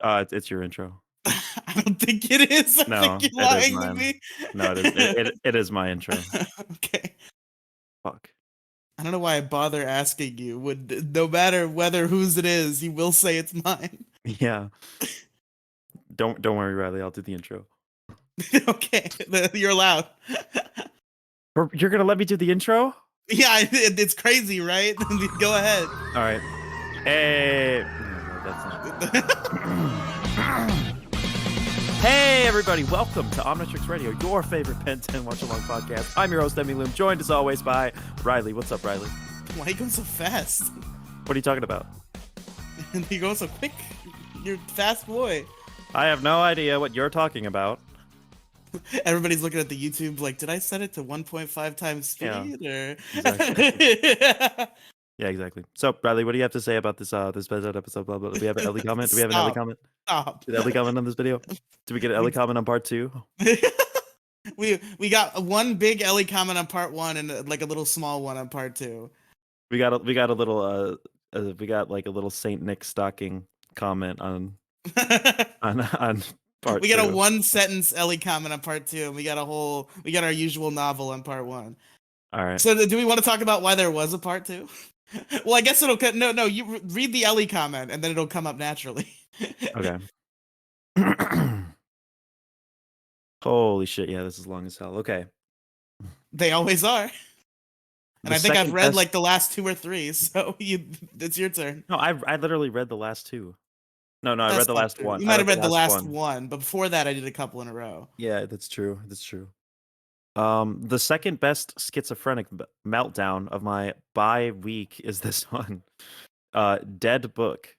It's your intro. I don't think it is. I think No, you're it is lying to mine. me. No, it is. It is my intro. Okay. Fuck. I don't know why I bother asking you. No matter whether whose it is, you will say it's mine. Yeah. Don't worry, Riley. I'll do the intro. Okay, you're allowed. You're gonna let me do the intro? Yeah, it's crazy, right? Go ahead. All right. Hey. No, that's not. Hey, everybody. Welcome to Omnitrix Radio, your favorite Ben 10 watch-along podcast. I'm your host, Demigloom, joined as always by Riely. What's up, Riely? Why are you going so fast? What are you talking about? You go so quick. You're a fast boy. I have no idea what you're talking about. Everybody's looking at the YouTube like, did I set it to 1.5 times speed? Yeah, or exactly. Yeah, exactly. So, Riley, what do you have to say about this episode? Blah, blah. Do we have an Ellie comment? Do we have an Ellie comment? Stop. Did Ellie comment on this video? Did we get an Ellie comment on part 2? we got one big Ellie comment on part 1 and like a little small one on part 2. We got a little we got like a little Saint Nick stocking comment on part 2. We got a one sentence Ellie comment on part 2, and we got our usual novel on part 1. All right. So do we want to talk about why there was a part 2? Well, I guess no, you read the Ellie comment and then it'll come up naturally. Okay. Holy shit, yeah, this is long as hell. Okay. They always are. And I think I've read like the last 2 or 3, so it's your turn. No, I literally read the last 2. No, I read the last 1. You might have read the last one, but before that I did a couple in a row. Yeah, that's true. That's true. The second best schizophrenic meltdown of my bye week is this one. Dead Book.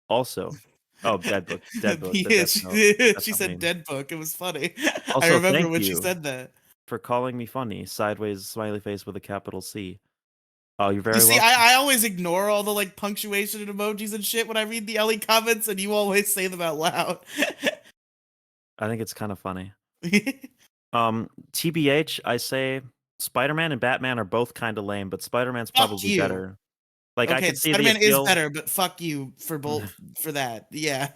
Also. Oh, Dead Book. Dead Book. She said Dead Book. It was funny. Also, I remember when she said that. For calling me funny. Sideways smiley face with a capital C. Oh, you're very welcome. You see, I always ignore all the like punctuation and emojis and shit when I read the Ellie comments, and you always say them out loud. I think it's kind of funny. TBH, I say Spider-Man and Batman are both kind of lame, but Spider-Man's probably better. Like, okay, I could see Spider-Man the appeal. is better, but fuck you for both for that. Yeah.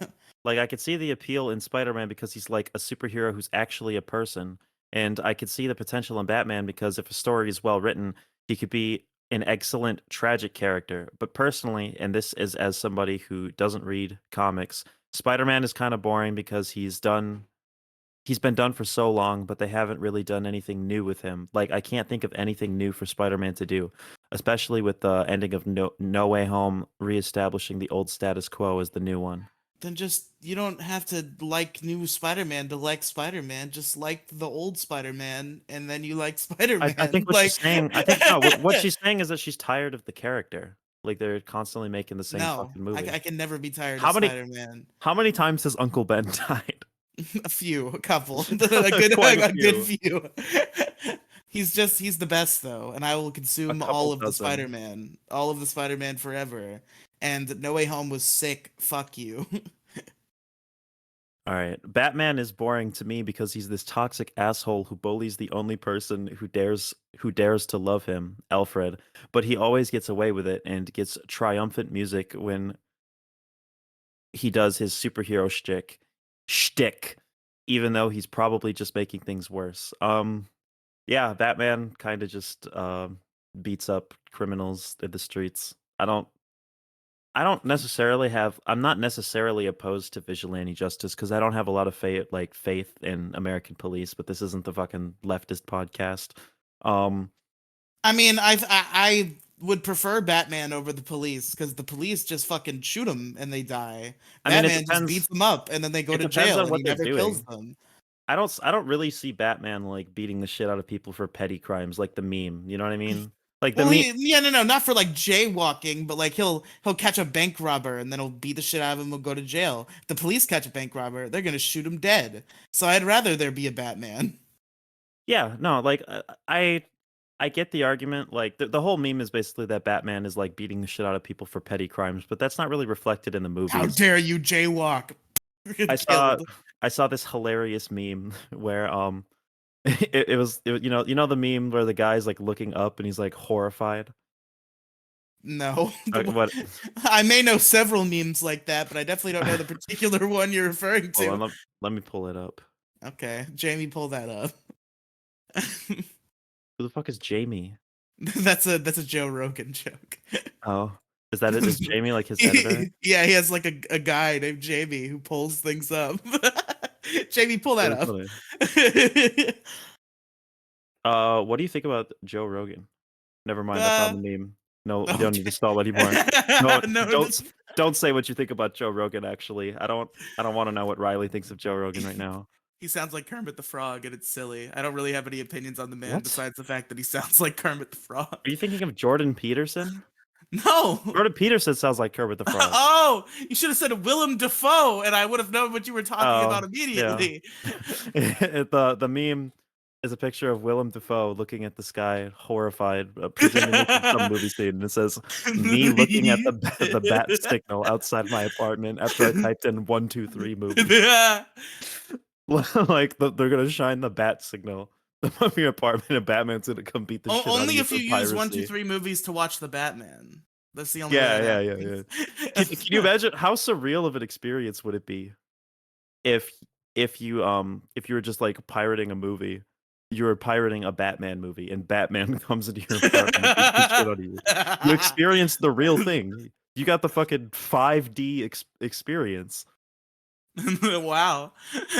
Like, I could see the appeal in Spider-Man because he's like a superhero who's actually a person, and I could see the potential in Batman because if a story is well written, he could be an excellent tragic character. But personally, and this is as somebody who doesn't read comics, Spider-Man is kind of boring because he's been done for so long, but they haven't really done anything new with him. Like, I can't think of anything new for Spider-Man to do, especially with the ending of No Way Home reestablishing the old status quo as the new one. Then you don't have to like new Spider-Man to like Spider-Man. Just like the old Spider-Man, and then you like Spider-Man. I think what she's saying. What she's saying is that she's tired of the character. Like, they're constantly making the same fucking movie. I can never be tired of Spider-Man. How many times has Uncle Ben died? A couple, a good few. He's the best though, and I will consume all of the Spider-Man forever. And No Way Home was sick. Fuck you. All right. Batman is boring to me because he's this toxic asshole who bullies the only person who dares to love him, Alfred. But he always gets away with it and gets triumphant music when he does his superhero shtick, even though he's probably just making things worse. Yeah, Batman kind of just beats up criminals in the streets. I'm not necessarily opposed to vigilante justice because I don't have a lot of faith in American police, but this isn't the fucking leftist podcast. I mean, I would prefer Batman over the police because the police just fucking shoot them and they die. Batman just beats them up and then they go to jail and he never kills them. I don't really see Batman like beating the shit out of people for petty crimes, like the meme. You know what I mean? Like the meme. No, not for like jaywalking, but like he'll catch a bank robber and then he'll beat the shit out of him and go to jail. If the police catch a bank robber, they're gonna shoot him dead. So I'd rather there be a Batman. Yeah, no, like I get the argument. Like the whole meme is basically that Batman is like beating the shit out of people for petty crimes, but that's not really reflected in the movies. How dare you jaywalk? I saw this hilarious meme where it was the meme where the guy's like looking up and he's like horrified. No. What? I may know several memes like that, but I definitely don't know the particular one you're referring Hold to. on, let me pull it up. Okay, Jamie, pull that up. Who the fuck is Jamie? That's a Joe Rogan joke. Oh, is that it? Is Jamie like his editor? Yeah, he has like a guy named Jamie who pulls things up. Jamie, pull that Really up. funny. What do you think about Joe Rogan? Never mind, I found uh, the meme. No, you don't need to okay. stall anymore. No, No, don't say what you think about Joe Rogan. Actually, I don't want to know what Riely thinks of Joe Rogan right now. he sounds like Kermit the Frog, and it's silly. I don't really have any opinions on the man What? besides the fact that he sounds like Kermit the Are Frog. you thinking of Jordan Peterson? No. Jordan Peterson sounds like Kermit the Frog. Oh, you should have said Willem Dafoe, and I would have known what you were talking about Oh, yeah. immediately. The meme is a picture of Willem Dafoe looking at the sky, horrified, presumably from some movie scene, and it says, "Me looking at the bat signal outside my apartment after I typed in 123 movie." Like they're gonna shine the bat signal above your apartment, and Batman's gonna come beat the shit out of Only you if for you use one, two, piracy. three movies to watch the Batman. That's the only way Yeah, that yeah, yeah, yeah. Can you imagine how surreal of an experience would it be if if you were just like pirating a movie, you were pirating a Batman movie, and Batman comes into your apartment and beats the shit out of you. You experienced the real thing. You got the fucking 5D experience. Wow.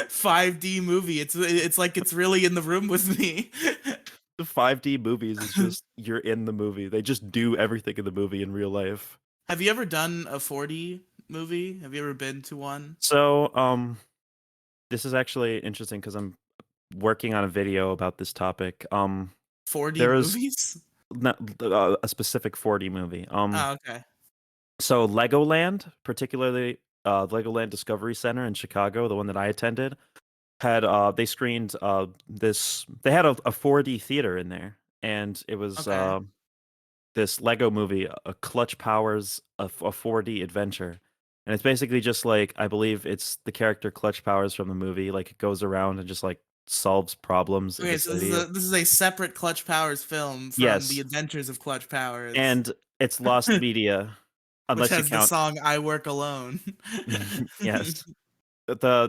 5D movie. It's like it's really in the room with me. The 5D movies is just you're in the movie. They just do everything in the movie in real life. Have you ever done a 4D movie? Have you ever been to one? So, this is actually interesting because I'm working on a video about this topic. 4D There is movies? not a specific 4D movie. Oh, okay. So Legoland, particularly Legoland Discovery Center in Chicago, the one that I attended, had they screened this. They had a 4D theater in there, and it was Okay. this Lego movie, a Clutch Powers, a 4D adventure. And it's basically just like, I believe it's the character Clutch Powers from the movie, like it goes around and just like solves problems in the Okay, so city. this is a separate Clutch Powers film from The Yes, Adventures of Clutch Powers, and it's lost media which unless you has the count. song "I Work Alone." Yes,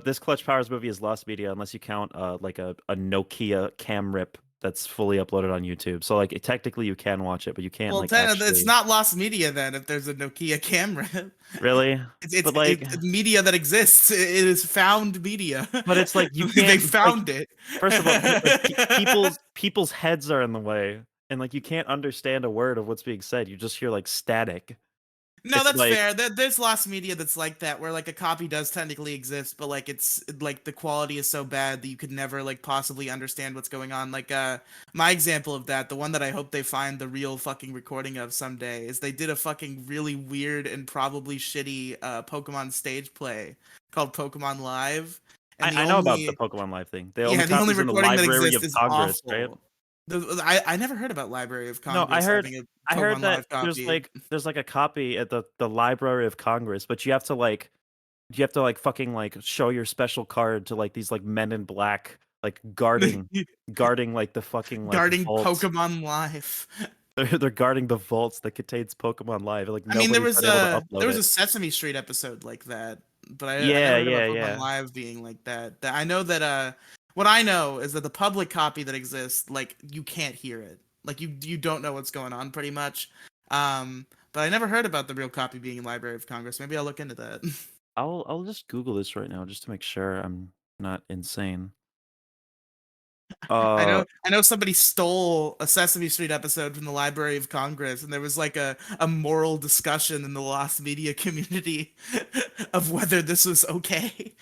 this Clutch Powers movie is lost media unless you count like a Nokia cam rip that's fully uploaded on YouTube. So like technically you can watch it, but you can't Well, like it's actually. not lost media then if there's a Nokia camera. Really? But like, It's media that exists. It is found media. but it's like you They can't like. found it. First of all, people's heads are in the way, and like you can't understand a word of what's being said. You just hear like static. No, It's that's like fair. There's lost media that's like that, where like a copy does technically exist, but like it's like the quality is so bad that you could never like possibly understand what's going on. Like my example of that, the one that I hope they find the real fucking recording of someday, is they did a fucking really weird and probably shitty Pokemon stage play called Pokemon Live. And I know about the Pokemon Live thing. The only the only copies in the recording that Library exists of is Congress, right? awful. I never heard about Library of No, Congress having a I heard Pokemon that Live copy. there's like a copy at the Library of Congress, but you have to like fucking like show your special card to like these like men in black like guarding like the fucking like Guarding vault. Pokemon Live. They're guarding the vaults that contains Pokemon Live. Like I mean, nobody's been able to there upload was it. a Sesame Street episode like that, but I Yeah, never heard about yeah, Pokemon yeah. Live being like that. I know that what I know is that the public copy that exists, like you can't hear it, like you don't know what's going on pretty much. But I never heard about the real copy being in Library of Congress. Maybe I'll look into that. I'll just Google this right now just to make sure I'm not insane. Uh, I know somebody stole a Sesame Street episode from the Library of Congress, and there was like a moral discussion in the lost media community of whether this was okay.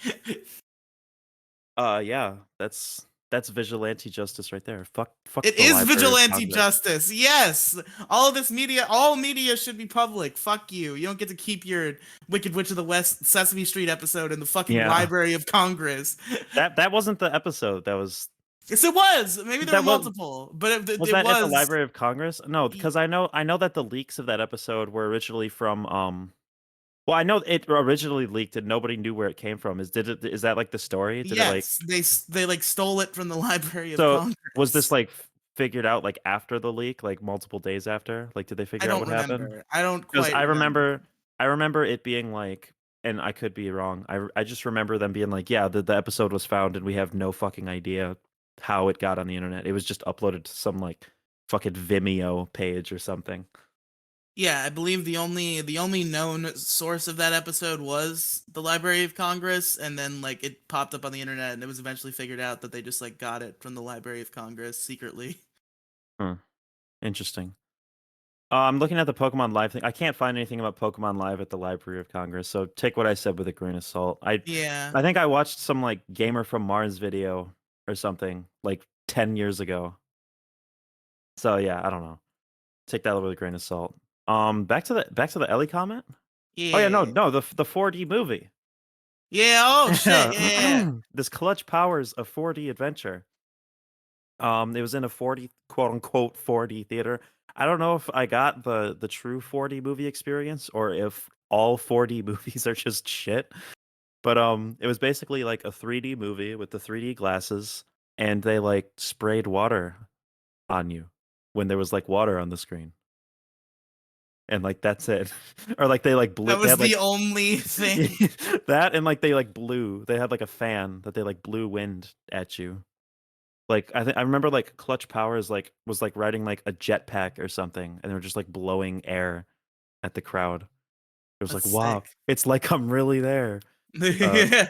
yeah, that's vigilante justice right there. Fuck It the is Library of vigilante Congress. justice. Yes. All of this media, all media should be public. Fuck you. You don't get to keep your Wicked Witch of the West Sesame Street episode in the fucking Yeah, Library of Congress. that wasn't the episode. Yes, it was. Maybe there were That was multiple, but was it that at the was. Library of Congress? No, because I know that the leaks of that episode were originally from well, I know it originally leaked and nobody knew where it came from. Is that like the story? Did it like Yes, they like stole it from the Library of so was this Congress. like figured out like after the leak, like multiple days after? Like, did they I figure out don't what happened? remember. I don't Because quite remember. I remember it being like, and I could be wrong. I just remember them being like, yeah, the episode was found and we have no fucking idea how it got on the internet. It was just uploaded to some like fucking Vimeo page or something. Yeah, I believe the only known source of that episode was the Library of Congress, and then like it popped up on the internet, and it was eventually figured out that they just like got it from the Library of Congress secretly. Huh. Interesting. I'm looking at the Pokemon Live thing. I can't find anything about Pokemon Live at the Library of Congress, so take what I said with a grain of salt. Yeah, I think I watched some like Gamer from Mars video or something like 10 years ago. So yeah, I don't know. Take that with a grain of salt. Back to the Ellie comment. Oh yeah, yeah, the 4D movie. yeah. Oh shit, yeah, yeah. This clutch powers of 4D adventure. It was in a 4D quote unquote 4D theater. I don't know if I got the true 4D movie experience or if all 4D movies are just shit. But it was basically like a 3D movie with the 3D glasses, and they like sprayed water on you when there was like water on the screen. And like that's it. Or like they like blew That they was had the like only thing. that and like they like blew. They had like a fan that they like blew wind at you. Like I remember like Clutch Powers like was like riding like a jetpack or something, and they were just like blowing air at the crowd. It was That's like, wow, sick. it's like I'm really there. Uh, Yeah,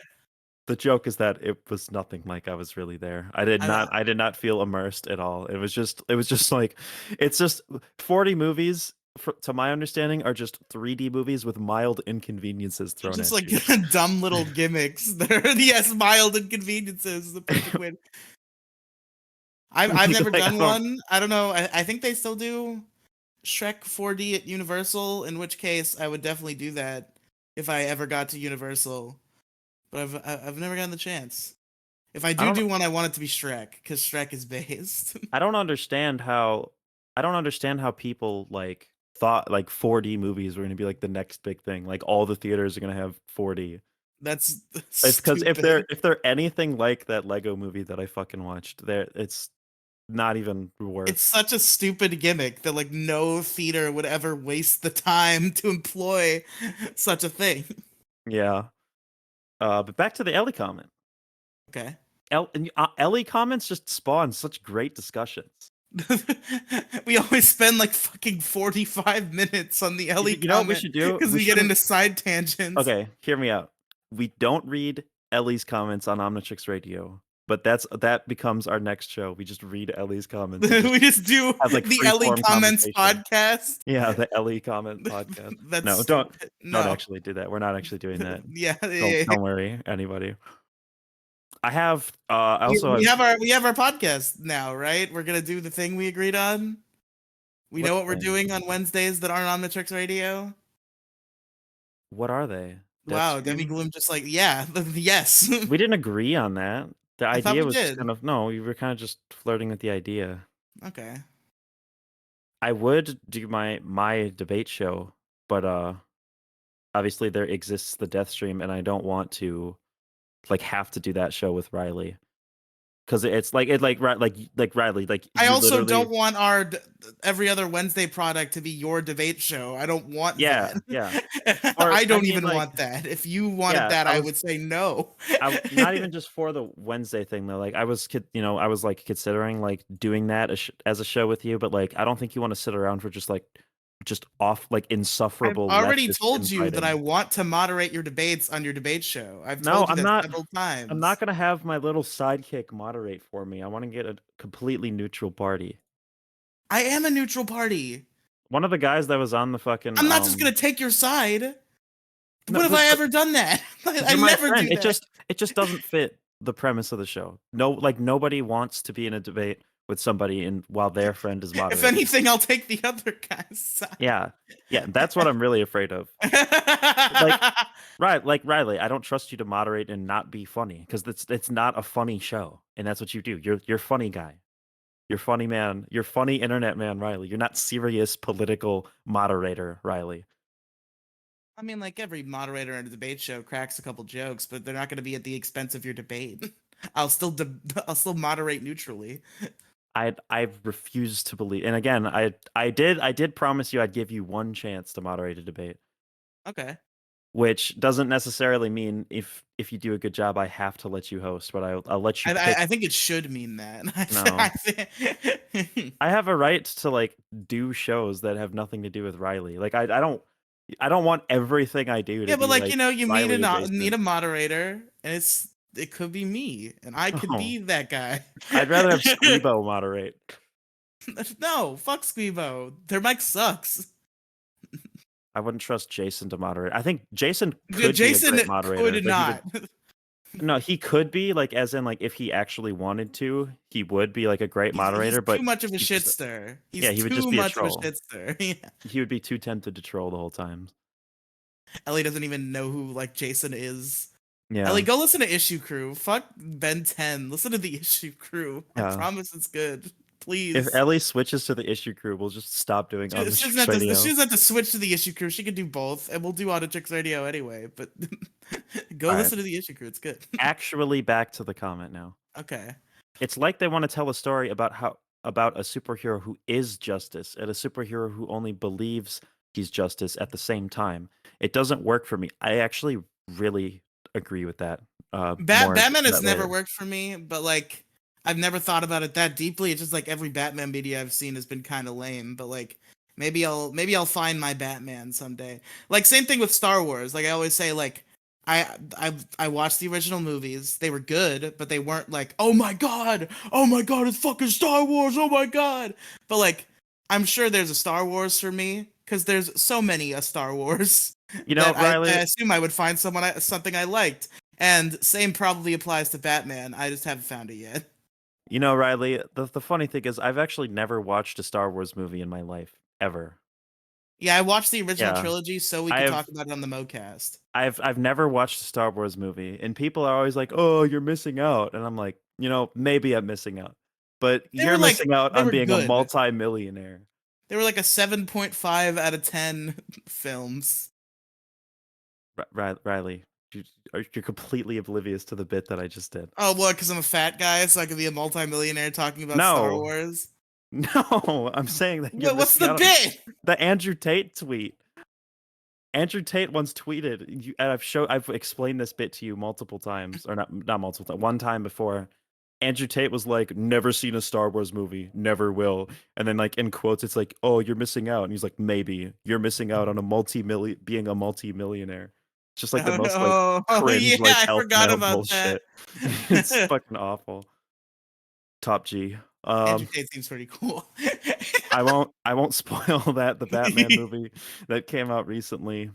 the joke is that it was nothing like I was really there. I, I did not feel immersed at all. It was just like it's just 40 movies to my understanding are just 3D movies with mild inconveniences they're thrown just at like you. dumb little gimmicks. They're yes, mild inconveniences is the perfect way. I've never Like, I done don't one. I don't know. I think they still do Shrek 4D at Universal, in which case I would definitely do that if I ever got to Universal. But I've never gotten the chance. If I I don't do one, I want it to be Shrek because Shrek is based. I don't understand how I don't understand how people like thought like 4D movies were going to be like the next big thing. Like all the theaters are going to have 4D. That's It's because stupid. if they're anything like that Lego movie that I fucking watched, there it's not even It's worth. such a stupid gimmick that like no theater would ever waste the time to employ such a thing. Yeah. But back to the Ellie comment. Okay. Ellie comments just spawn such great discussions. We always spend like fucking 45 minutes on the Ellie You know what we comment should do? because We we get shouldn't. into side tangents. Okay, hear me out. We don't read Ellie's comments on Omnitrix Radio, but that becomes our next show. We just read Ellie's comments and just We just do have like the free Ellie form comments conversation. podcast. Yeah, the Ellie comment podcast. That's No, stupid. don't No. actually do that. We're not actually doing that. Yeah, yeah, yeah. Don't worry, anybody. I have I We, also we have have our podcast now, right? We're gonna do the thing we agreed on. We what know what we're thing? doing on Wednesdays that aren't on Matrix Radio. What are they? Wow, Deathstream? Demigloom just like yeah, yes. We didn't agree on that. The I thought idea we was just did. kind of no, we were kind of just flirting with the idea. Okay. I would do my debate show, but obviously there exists the death stream and I don't want to like have to do that show with Riely because it's like like Riely like I you also literally don't want our every other Wednesday product to be your debate show. I don't want that. yeah or I I don't mean even like want that. If you wanted yeah that, I would say no. not even just for the Wednesday thing though. Like I was like considering like doing that as a show with you, but like I don't think you want to sit around for just off like I've insufferable already leftist told you that I infighting. want to moderate your debates on your debate show. I've No, told you that several I'm not times. gonna have my little sidekick moderate for me. I want to get a completely neutral party. I am a neutral party. One of the guys that was on the fucking I'm not just gonna take your side. no, When have I ever done that? I you're my never friend. do that. It just doesn't fit the premise of the show. No, like nobody wants to be in a debate with somebody and while their friend is If moderating. anything, I'll take the other guy's side. Yeah. Yeah, that's what I'm really afraid of. Like right, like Riley, I don't trust you to moderate and not be funny because it's not a funny show, and that's what you do. You're funny guy. You're funny man. You're funny internet man, Riley. You're not serious political moderator, Riley. I mean, like every moderator in a debate show cracks a couple jokes, but they're not going to be at the expense of your debate. I'll still I'll still moderate neutrally. I refuse to believe. And again, I did promise you I'd give you one chance to moderate a debate, Okay. which doesn't necessarily mean if you do a good job, I have to let you host, but I'll let you pick. I think it should mean that. No, I I have a right to like do shows that have nothing to do with Riely. Like I don't want everything I do to Yeah, but be like, like you Riely need adjacent. a moderator, and it could be me, and I could Oh, be that guy. I'd rather have Squeebo moderate. No, fuck Squeebo. Their mic sucks. I wouldn't trust Jason to moderate. I think Jason could be a Jason great moderator, could but he not. would. No, he could be like, as in like, if he actually wanted to, he would be like a great He's moderator. too But much of a he's just, shitster. He's yeah, he would just too be a much of a troll. shitster. Yeah. He would be too tempted to troll the whole time. Ellie doesn't even know who like Jason is. Ellie, Yeah, go listen to Issue Crew. Fuck Ben 10. Listen to the Issue Crew. I yeah. promise it's good. If Please. Ellie switches to the issue crew, we'll just stop doing Omnitrix She Radio. doesn't have to switch to the Issue Crew. She can do both, and we'll do Auditrix Radio anyway. But go All right, listen to the Issue Crew. It's good. actually, back to the comment now. Okay. It's like they want to tell a story about a superhero who is justice and a superhero who only believes he's justice at the same time. It doesn't work for me. I actually really agree with that. More into Batman has that never later. worked for me, but like I've never thought about it that deeply. It's just like every Batman media I've seen has been kind of lame, but like maybe I'll find my Batman someday. Like same thing with Star Wars. Like I always say like I watched the original movies. They were good, but they weren't like, "Oh my god. Oh my god, it's fucking Star Wars. Oh my god." But like I'm sure there's a Star Wars for me cuz there's so many a Star Wars You know, that I Riley. assume I would find something I liked. And same probably applies to Batman. I just haven't found it yet. You know, Riley. The funny thing is, I've actually never watched a Star Wars movie in my life ever. Yeah, I watched the original Yeah, trilogy so we could talk I've about it on the MoCast. I've never watched a Star Wars movie, and people are always like, "Oh, you're missing out," and I'm like, maybe I'm missing out, but you're missing out They on were being a good. multi-millionaire. They were like a 7.5 out of 10 films. Riley, you're completely oblivious to the bit that I just did. Oh, what? Because I'm a fat guy, so I could be a multimillionaire talking about Star No, Wars. no, I'm saying that you're What's missing the out on bit? the Andrew Tate tweet. Andrew Tate once tweeted, and I've explained this bit to you multiple times, or not multiple times, one time before. Andrew Tate was like, "Never seen a Star Wars movie, never will," and then like in quotes, it's like, "Oh, you're missing out," and he's like, "Maybe you're missing out on being a multi-millionaire." It's just like the most like Oh, yeah, cringe like I alpha forgot male about that. bullshit. It's fucking awful. Top G. Andrew Tate seems pretty cool. I won't spoil the Batman movie that came out recently.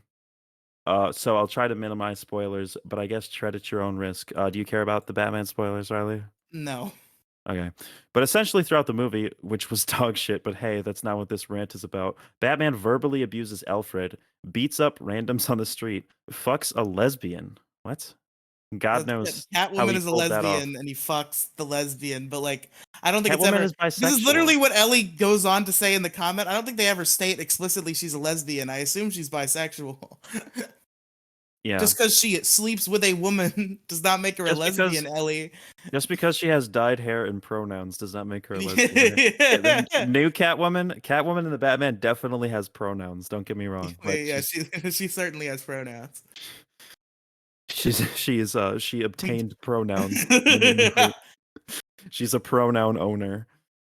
So I'll try to minimize spoilers, but I guess tread at your own risk. Do you care about the Batman spoilers, Riley? No. Okay. But essentially throughout the movie, which was dog shit, but hey, that's not what this rant is about. Batman verbally abuses Alfred, beats up randoms on the street, fucks a lesbian. What? God knows how Catwoman he is a pulled that off. lesbian and he fucks the lesbian, but like I don't think it's Catwoman ever. is This is bisexual. literally what Ellie goes on to say in the comment. I don't think they ever state explicitly she's a lesbian. I assume she's bisexual. Yeah. Just because she sleeps with a woman does not make her a Just because lesbian, Ellie. just because she has dyed hair and pronouns does not make her a lesbian, right? Yeah, the new Catwoman in the Batman definitely has pronouns, don't get me wrong. Like Yeah, she certainly has pronouns. she obtained pronouns in the movie. She's a pronoun owner.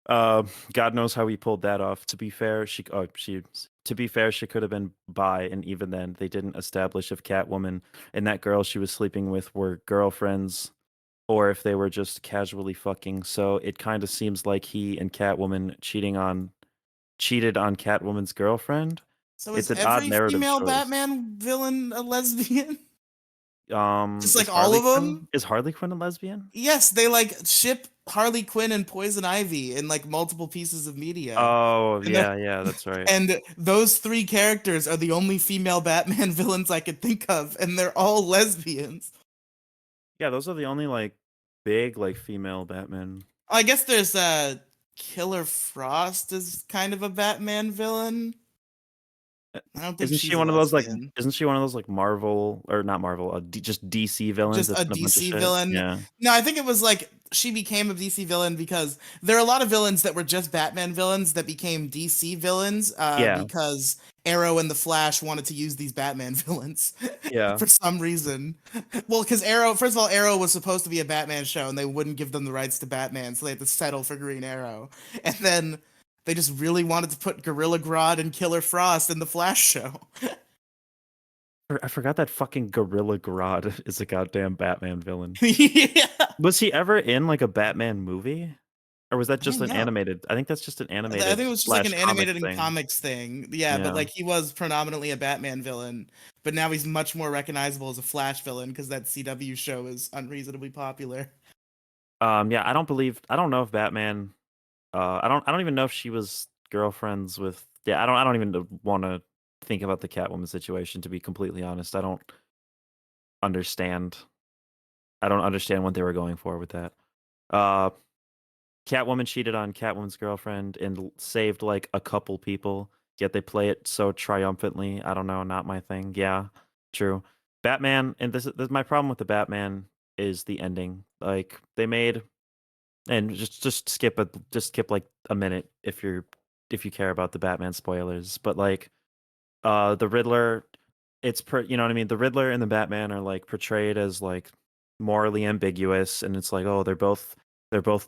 God knows how he pulled that off. To be fair, she could have been bi, and even then, they didn't establish if Catwoman and that girl she was sleeping with were girlfriends or if they were just casually fucking. So it kind of seems like he and Catwoman cheated on Catwoman's girlfriend. So is It's an odd every narrative female choice. Batman villain a lesbian? Just like all of them? Is Harley Quinn a lesbian? Yes, they like ship Harley Quinn and Poison Ivy in like multiple pieces of media. Oh And the- yeah, that's right. and those three characters are the only female Batman villains I could think of, and they're all lesbians. Yeah, those are the only like big like female Batman. I guess there's Killer Frost is kind of a Batman villain. I don't think Isn't she she's a one of those like? lesbian. Isn't she one of those like Marvel or not Marvel? Just DC villains Just that's a in a bunch of DC shit. villain. Yeah. No, I think it was like she became a DC villain because there are a lot of villains that were just Batman villains that became DC villains Yeah. because Arrow and the Flash wanted to use these Batman villains Yeah. for some reason. Well, because Arrow, first of all, Arrow was supposed to be a Batman show and they wouldn't give them the rights to Batman, so they had to settle for Green Arrow. And then they just really wanted to put Gorilla Grodd and Killer Frost in the Flash show. I forgot that fucking Gorilla Grodd is a goddamn Batman villain. Yeah. Was he ever in like a Batman movie? Or was that I just don't an know. animated? I think that's just an I animated think it was just like slash an comic animated and thing. comics thing. Yeah, but Yeah. like he was predominantly a Batman villain, but now he's much more recognizable as a Flash villain because that CW show is unreasonably popular. Yeah, I don't know if Batman I don't even know if she was girlfriends with yeah, I don't even want to think about the Catwoman situation, to be completely honest. Understand I don't understand what they were going for with that. Uh Catwoman cheated on Catwoman's girlfriend and saved like a couple people, yet they play it so triumphantly. I don't know, not my thing. Yeah, true. Batman, and this is my problem with the Batman is the ending. Like they made and just skip like a minute if you care about the Batman spoilers. But like the Riddler, you know what I mean? The Riddler and the Batman are like portrayed as like morally ambiguous, and it's like, oh, they're both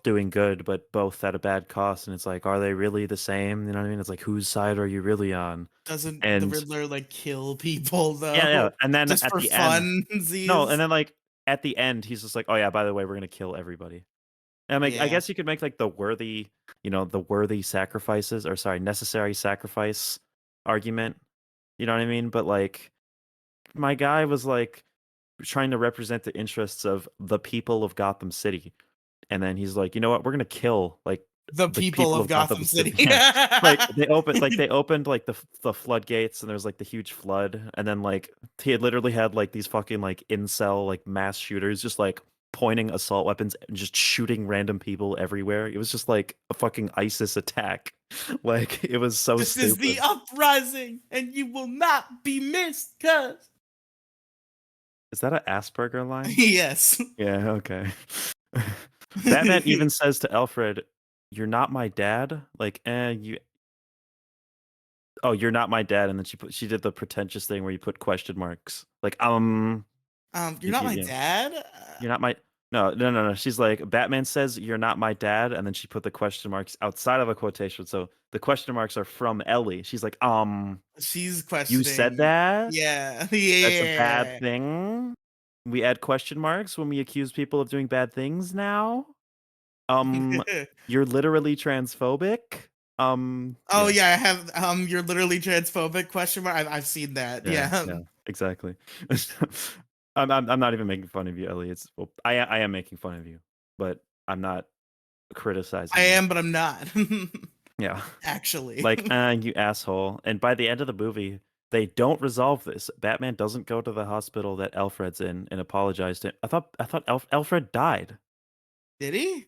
doing good, but both at a bad cost. And it's like, are they really the same? You know what I mean? It's like, whose side are you really on? Doesn't the And Riddler like kill people yeah, yeah. though, And then just at for the end, no, and funsies? then like at the end, he's just like, oh yeah, by the way, we're gonna kill everybody. And like, I Yeah, guess you could make like the worthy sacrifices, or sorry, necessary sacrifice argument. You know what I mean? But like, my guy was like trying to represent the interests of the people of Gotham City, and then he's like, you know what? We're gonna kill like the the people people of of Gotham Gotham City. City. Yeah, like they opened like the floodgates, and there's like the huge flood, and then like he had literally had like these fucking like incel like mass shooters just like pointing assault weapons and just shooting random people everywhere. It was just like a fucking ISIS attack. Like it was so This is the stupid. uprising, and you will not be missed, cuz. Is that an Asperger line? Yes. Yeah, okay. Batman even says to Alfred, "You're not my dad." Like, you. Oh, you're not my dad, and then she did the pretentious thing where you put question marks. Like, You're not my yeah, dad. you're not my. No, no, no, no. She's like, Batman says you're not my dad, and then she put the question marks outside of a quotation. So the question marks are from Ellie. She's like, She's you said questioning. that? Yeah, That's a bad yeah. thing. We add question marks when we accuse people of doing bad things now. Um, you're literally transphobic. Oh Yeah, yeah, I have. You're literally transphobic? Question mark. I've seen that. yeah, Yeah. yeah, exactly. I'm not even making fun of you, Ellie. Well, I am making fun of you, but I'm not I criticizing you. am, but I'm not. Yeah, Actually. like, you asshole. And by the end of the movie, they don't resolve this. Batman doesn't go to the hospital that Alfred's in and apologize to him. I thought Alfred died. Did he?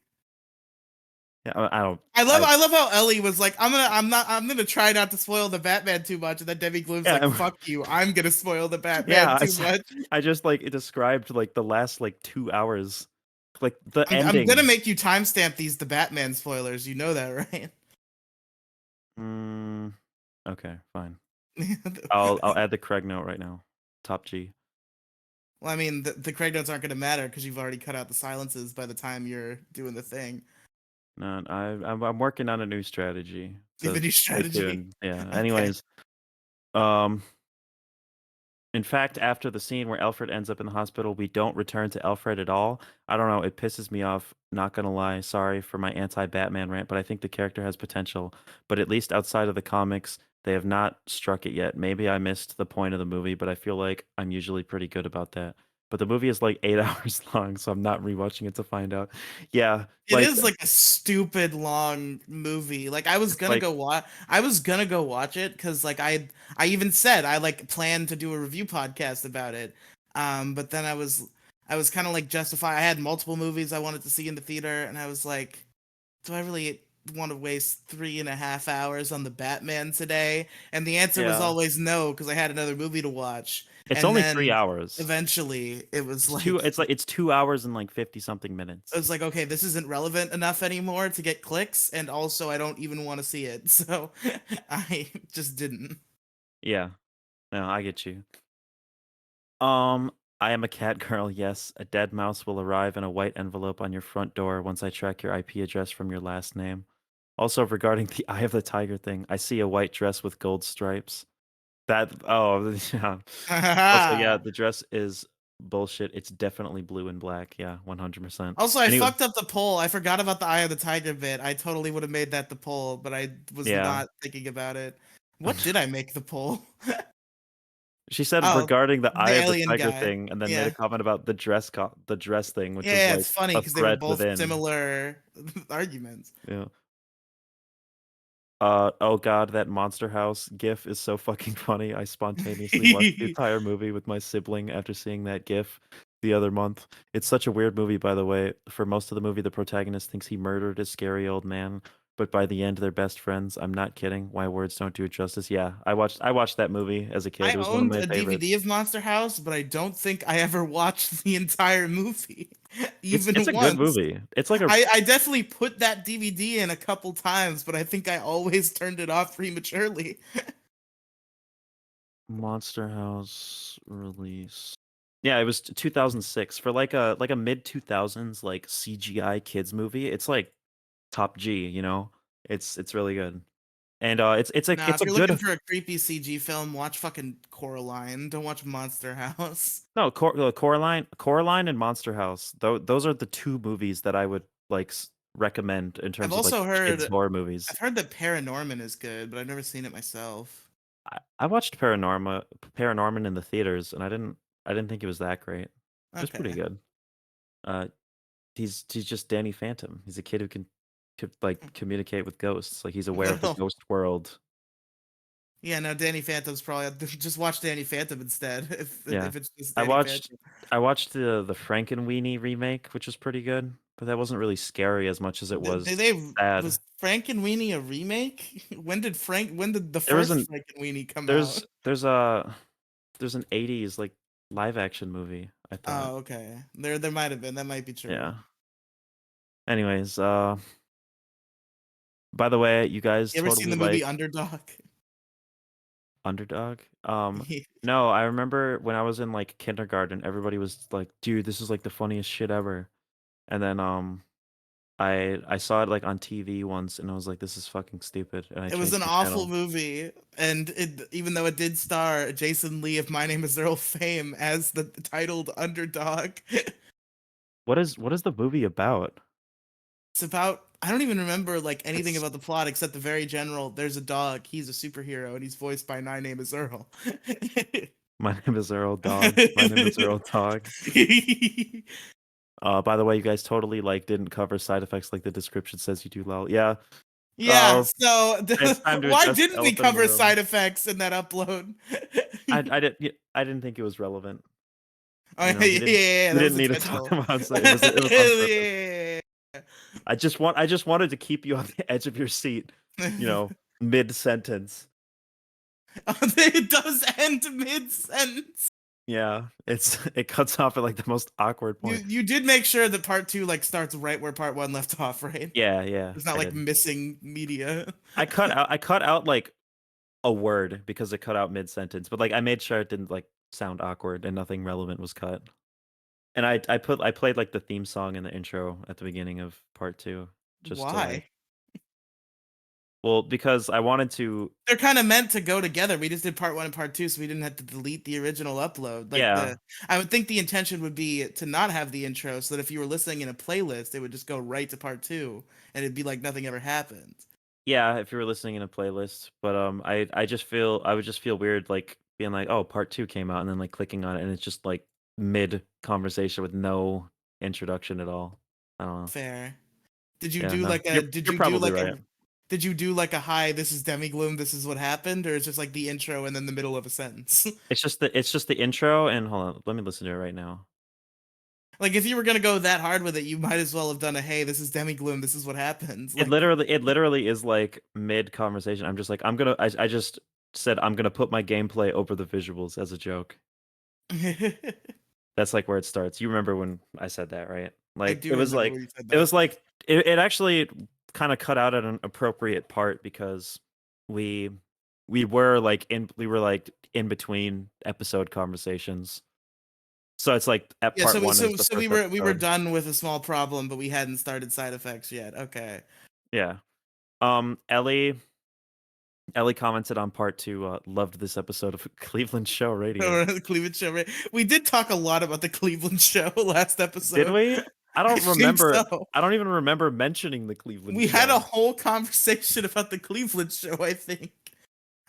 Yeah, I don't. I love how Ellie was like, I'm gonna try not to spoil the Batman too much, and then Demigloom's like, Yeah, fuck you, I'm gonna spoil the Batman yeah. too much. I just like it described like the last like 2 hours, like the I'm gonna ending. make you timestamp these the Batman spoilers, you know that, right? Mm, okay, fine. Well, I'll add the Craig note right now. Top G. I mean, the Craig notes aren't gonna matter because you've already cut out the silences by the time you're doing the thing. No, I'm working on a new strategy, The so new stay strategy. tuned. Yeah. Okay. Anyways, um, in fact, after the scene where Alfred ends up in the hospital, we don't return to Alfred at all. I don't know. It pisses me off. Not gonna lie. Sorry for my anti-Batman rant, but I think the character has potential. But at least outside of the comics, they have not struck it yet. Maybe I missed the point of the movie, but I feel like I'm usually pretty good about that. But the movie is like 8 hours long, so I'm not rewatching it to find out. Yeah, It like is like a stupid long movie. Like I was it's gonna like go watch I was gonna go watch it because like I even said I like planned to do a review podcast about it. But then I was kind of like justify I had multiple movies I wanted to see in the theater and I was like, do I really want to waste 3.5 hours on the Batman today? And the answer was Yeah. always no, because I had another movie to watch. It's And only 3 then hours. eventually it was It's two like, it's like it's 2 hours and like 50 something I minutes. was like, okay, this isn't relevant enough anymore to get clicks, and also I don't even want to see it, so I just didn't. Yeah. No, I get you. Um, I am a cat girl, yes. A dead mouse will arrive in a white envelope on your front door once I track your IP address from your last name. Also, regarding the Eye of the Tiger thing, I see a white dress with gold stripes. That oh yeah. Also, yeah, the dress is bullshit. It's definitely blue and black. Yeah, 100%. Also, I Anyway, fucked up the poll. I forgot about the Eye of the Tiger bit. I totally would have made that the poll, but I was yeah. not thinking about it. What did I make the poll? She said Oh, regarding the Eye the of the alien Tiger guy. thing, and then made a Yeah. comment about the dress thing, which was Yeah, like it's funny a because they were thread both within. similar arguments. Yeah. Oh god, that Monster House gif is so fucking funny. I spontaneously watched the entire movie with my sibling after seeing that gif the other month. It's such a weird movie, by the way. For most of the movie, the protagonist thinks he murdered a scary old man, but by the end, they're best friends. I'm not kidding. Why words don't do it justice. Yeah, I watched that movie as a kid. I It was one of owned my a DVD favorites. of Monster House, but I don't think I ever watched the entire movie, It's even a good once. movie. It's like a I definitely put that DVD in a couple times, but I think I always turned it off prematurely. Monster House release. Yeah, it was 2006 for like a mid 2000s like CGI kids movie. It's like top G, you know. It's really good. And it's a Nah, it's if a you're looking good for a creepy CG film, watch fucking Coraline. Don't watch Monster House. no, Coraline and Monster House. Those are the two movies that I would like recommend in I've terms of like also kids heard horror movies. I've heard that Paranorman is good, but I've never seen it myself. I watched Paranorman in the theaters and I didn't think it was that great. It was pretty Okay. good. Uh he's just Danny Phantom. He's a kid who can like communicate with ghosts. Like he's aware of the Well, ghost world. yeah, no, Danny Phantom's probably just watch Danny Phantom instead Yeah. if it's just I Danny watched Phantom. I watched the Frankenweenie remake, which was pretty good, but that wasn't really scary as much as it Did was they sad. was Frank and Weenie a remake? When did the There was first an Frank and Weenie come out? there's there's a there's an 80s like live action movie, I thought. Oh, okay. There might have been. That might be true. Yeah. Anyways, by the way, you guys You ever seen totally the movie like Underdog? Underdog? No, I remember when I was in like kindergarten, everybody was like, "Dude, this is like the funniest shit ever." And then I saw it like on TV once and I was like, "This is fucking stupid." And I It was changed an the awful channel. movie, and even though it did star Jason Lee of My Name Is Earl fame as the titled Underdog, What is the movie about? it's about I don't even remember like anything It's about the plot except the very general. There's a dog. He's a superhero, and he's voiced by My Name Is Earl. My Name is Earl Dog. My Name is Earl Dog. By the way, you guys totally like didn't cover side effects like the description says you do, lol. Yeah. Yeah, Uh, so it's time to why address the didn't we elephant in the cover room. side effects in that upload? I didn't think it was relevant. Oh You yeah, know, we yeah, didn't yeah, we that was didn't need to talk intentional. about it. It was on purpose. Yeah. I just wanted to keep you on the edge of your seat, you know, mid sentence. It does end mid sentence. Yeah, it cuts off at like the most awkward point. You did make sure that part two like starts right where part one left off, right? Yeah, yeah, It's not I like did. missing media. I cut out like a word because it cut out mid sentence, but like I made sure it didn't like sound awkward and nothing relevant was cut. And I played like the theme song in the intro at the beginning of part two, just to like Why? well because I wanted to They're kind of meant to go together. We just did part one and part two, so we didn't have to delete the original upload. yeah I would think the intention would be to not have the intro, so that if you were listening in a playlist, it would just go right to part two, and it'd be like nothing ever happened. yeah if you were listening in a playlist, but I would just feel weird like being like, oh, part two came out and then like clicking on it and it's just like mid conversation with no introduction at all. I don't know. Fair. Did you Yeah, do no, like a? Did you're you do probably like right. a? Did you do like a hi? This is Demigloom. This is what happened, or it's just like the intro and then the middle of a sentence? It's just the intro and hold on, let me listen to it right now. Like, if you were gonna go that hard with it, you might as well have done a, hey, this is Demigloom, this is what happens. It Like, literally is like mid conversation. I'm just like, I just said I'm gonna put my gameplay over the visuals as a joke. That's like where it starts. You remember when I said that, right? I Like do remember when you said it that. was like it actually kind of cut out at an appropriate part because we we were like in between episode conversations. So it's like at Yeah, part one is the so first we were episode. done with a small problem, but we hadn't started side effects yet. Okay. Yeah. Ellie commented on part two, loved this episode of Cleveland Show Radio. The Cleveland show, right? We did talk a lot about the Cleveland show last Did episode. we? I I don't think remember. so. I don't even remember mentioning the Cleveland We had a Show. whole conversation about the Cleveland show, I think.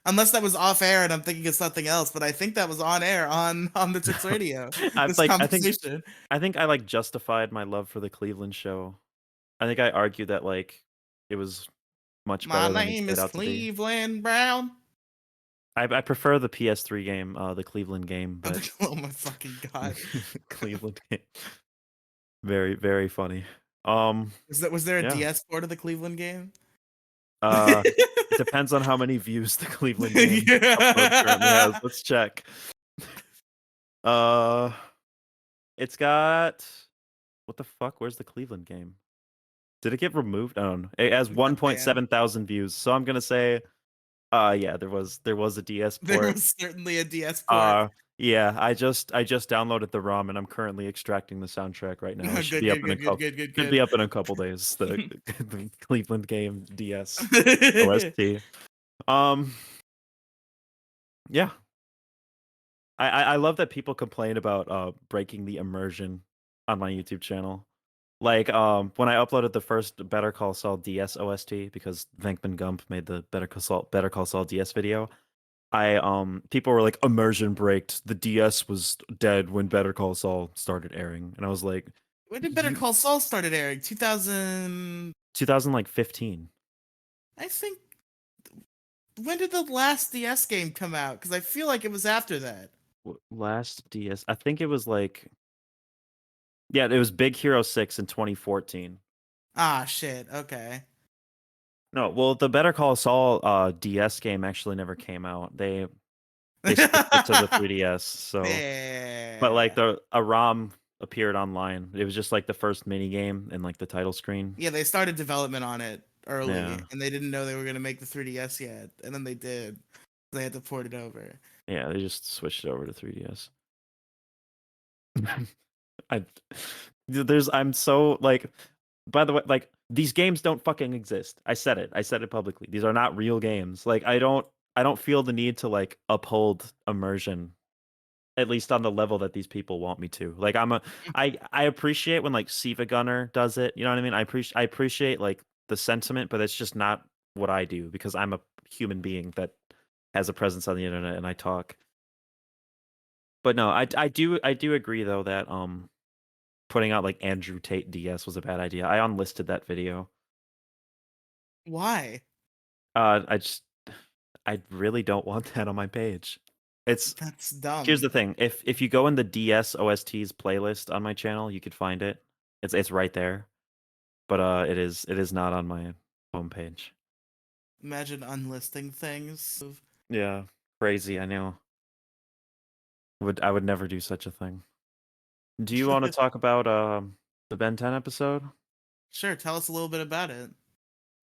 Unless that was off air and I'm thinking of something else, but I think that was on air on Omnitrix Radio. I've This like conversation. I think I like justified my love for the Cleveland Show. I think I argued that like it was much My better than it name played is out to be. Cleveland Brown. I prefer the PS3 game, the Cleveland game, but Oh my fucking god. Cleveland game. Very, very funny. Was there a Yeah. DS port of the Cleveland game? It depends on how many views the Cleveland game upload currently has. Yeah. Let's check. Uh, it's got what the fuck? Where's the Cleveland game? Did it get removed? I don't know. It has Got banned. 1.7 thousand views. So I'm gonna say, yeah, there was a DS There port. was certainly a DS port. Yeah, I just downloaded the ROM and I'm currently extracting the soundtrack right now. It should Good, be up good, in a good, good, couple. good, good, Should be good. up in a couple days. The Cleveland game DS OST. Um, yeah, I love that people complain about breaking the immersion on my YouTube channel. Like when I uploaded the first Better Call Saul DS OST because Venkman Gump made the Better Call Saul DS video. I people were like immersion braked. The DS was dead when Better Call Saul started airing, and I was like, When did Better you Call Saul started airing? 2000. 2015. I think. When did the last DS game come out? Because I feel like it was after that. Last DS, I think it was like, yeah, it was Big Hero 6 in 2014. Ah, shit. Okay. No, well, the Better Call Saul DS game actually never came out. They switched it to the 3DS. So, but like Yeah. a ROM appeared online. It was just like the first mini game and like the title screen. Yeah, they started development on it Yeah, early, and they didn't know they were going to make the 3DS yet, and then they did. They had to port it over. yeah, they just switched it over to 3DS. I I'm so like, by the way, like these games don't fucking exist. I said it. I said it publicly. These are not real games. Like I don't feel the need to like uphold immersion, at least on the level that these people want me to. Like I appreciate when like Siva Gunner does it. You know what I mean? I appreciate like the sentiment, but it's just not what I do because I'm a human being that has a presence on the internet and I talk. But no, I do agree though that putting out like Andrew Tate DS was a bad idea. I unlisted that video. Why? I just I really don't want that on my page. It's That's Here's dumb. the thing. If you go in the DS OSTs playlist on my channel, you could find it. It's right there. But it is not on my homepage. Imagine unlisting things. Yeah. Crazy, I know. I would never do such a thing. Do you want to talk about the Ben 10 episode? Sure, tell us a little bit about it.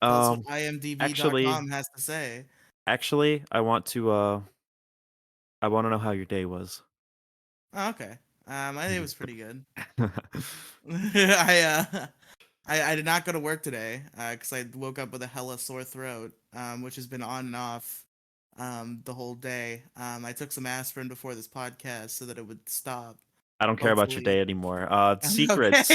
Tell us what Um actually imdb.com has to say. actually I want to know how your day was. Oh, okay. My day was pretty good. I I did not go to work today because I woke up with a hella sore throat, which has been on and off the whole day. I took some aspirin before this podcast so that it would stop. I don't care about your Hopefully. day anymore. Okay. Secrets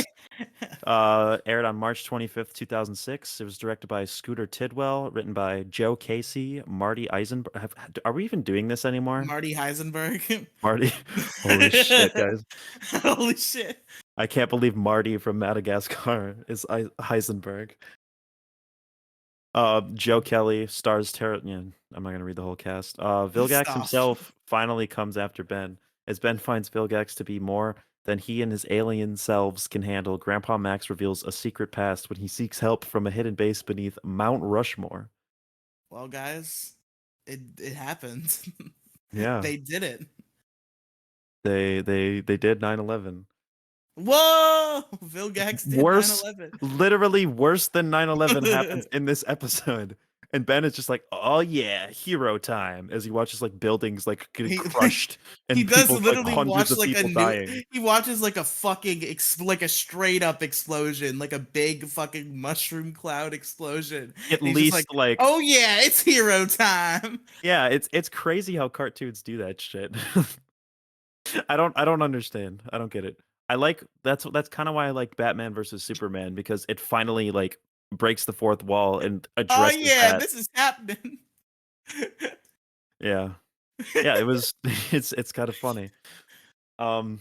aired on March 25th, 2006. It was directed by Scooter Tidwell, written by Joe Casey, Marty Eisenberg. Are we even doing this anymore? Marty Heisenberg. Marty. Holy shit, guys. Holy shit. I can't believe Marty from Madagascar is Heisenberg. Joe Kelly stars yeah, I'm not gonna read the whole cast. Vilgax Stop. himself finally comes after Ben, as Ben finds Vilgax to be more than he and his alien selves can handle, Grandpa Max reveals a secret past when he seeks help from a hidden base beneath Mount Rushmore. Well, guys, it happened. Yeah, They did it. they did 9/11. Whoa! Vilgax did Worse, 9/11. literally worse than 9/11 happens in this episode. And Ben is just like, "Oh yeah, hero time," as he watches like buildings like getting He crushed he and does people like literally hundreds watch of like a people new. dying. He watches like a fucking like a straight up explosion, like a big fucking mushroom cloud explosion. At And he's just like, least like, "Oh yeah, it's hero time." yeah, it's crazy how cartoons do that shit. I don't understand. I don't get it. I like that's kind of why I like Batman versus Superman, because it finally like breaks the fourth wall and Oh addresses yeah, that. this is happening. Yeah. Yeah, it was it's kind of funny. Um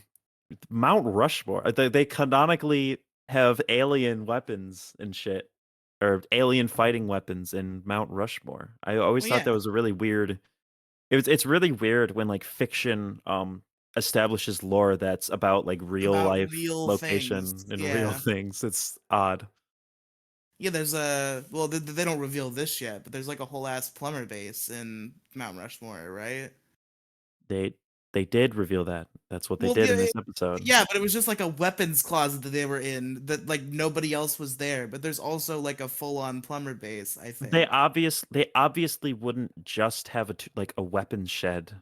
Mount Rushmore, they canonically have alien weapons and shit, or alien fighting weapons in Mount Rushmore. I always Well, thought yeah, that was a really weird. It's really weird when like fiction establishes lore that's about like real about life real things. location and real Yeah. things. It's odd. Yeah, there's a well, they don't reveal this yet, but there's like a whole ass plumber base in Mount Rushmore, right? They they did reveal that. That's what they Well, did yeah, in this episode. yeah, but it was just like a weapons closet that they were in that like nobody else was there. But there's also like a full on plumber base, I think. They obviously wouldn't just have like a weapons shed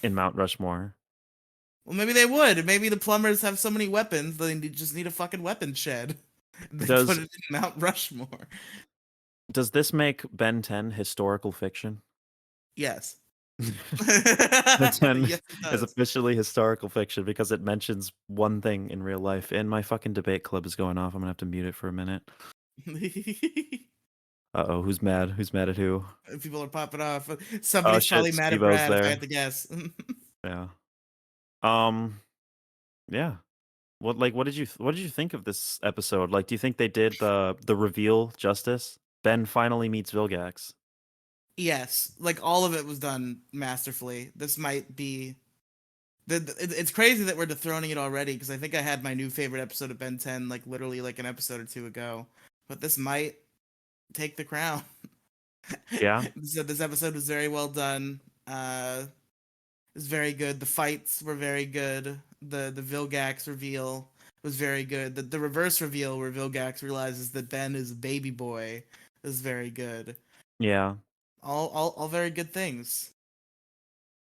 in Mount Rushmore. Well, maybe they would. Maybe the plumbers have so many weapons just need a fucking weapon shed. They put Does it in Mount Rushmore. does this make Ben 10 historical fiction? Yes. Ben 10 Yes, it is does. officially historical fiction because it mentions one thing in real life. And my fucking debate club is going off. I'm gonna have to mute it for a minute. Uh-oh, who's mad? Who's mad at who? People are popping off. Oh Somebody's shit, probably mad at Steve-O's Brad if I had there. to guess. Yeah. Um, yeah. What did you think of this episode? Like, do you think they did the reveal justice? Ben finally meets Vilgax. Yes, like all of it was done masterfully. This might be it's crazy that we're dethroning it already because I think I had my new favorite episode of Ben 10 like literally like an episode or two ago. But this might take the crown. Yeah? This episode was very well done. It was very good. The fights were very good. The Vilgax reveal was very good. The reverse reveal where Vilgax realizes that Ben is a baby boy is very good. Yeah. All very good things.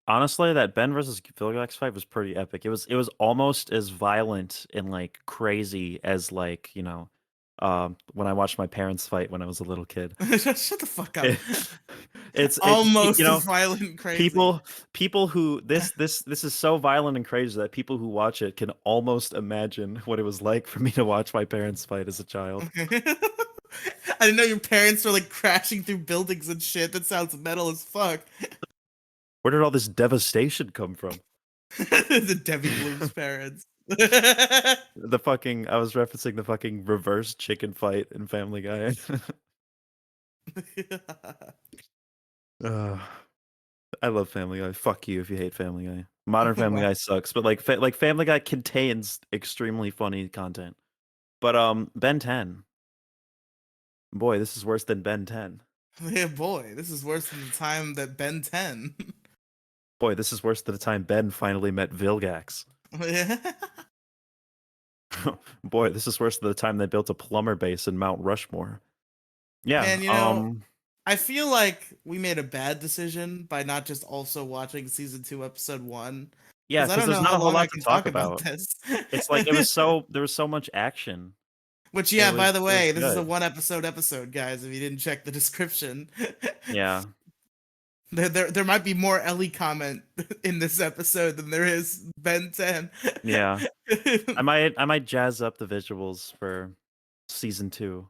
Honestly, that Ben versus Vilgax fight was pretty epic. It was almost as violent and like crazy as like, when I watched my parents fight when I was a little kid. Shut the fuck up. It, it's Almost as violent and crazy. people who this is so violent and crazy that people who watch it can almost imagine what it was like for me to watch my parents fight as a child. I didn't know your parents were like crashing through buildings and shit. That sounds metal as fuck. Where did all this devastation come from? The Demigloom's parents. The fucking I was referencing the fucking reverse chicken fight in Family Guy. Ugh. I love Family Guy. Fuck you if you hate Family Guy. Modern Family Wow. Guy sucks, but like like Family Guy contains extremely funny content. But Ben 10, boy, this is worse than Ben 10. Yeah, boy, this is worse than the time that Ben 10. Boy, this is worse than the time Ben finally met Vilgax. Yeah. Boy, this is worse than the time they built a plumber base in Mount Rushmore. Yeah, Man, I feel like we made a bad decision by not just also watching season 2, episode 1. yeah, Because I because don't there's know not how a whole long I lot to can talk talk about about. this. It's like there was so much action. Which, It yeah, by was the it was way, this is a good. one episode, guys, if you didn't check the description. Yeah. There might be more Ellie comment in this episode than there is Ben 10. Yeah. I might jazz up the visuals for season 2.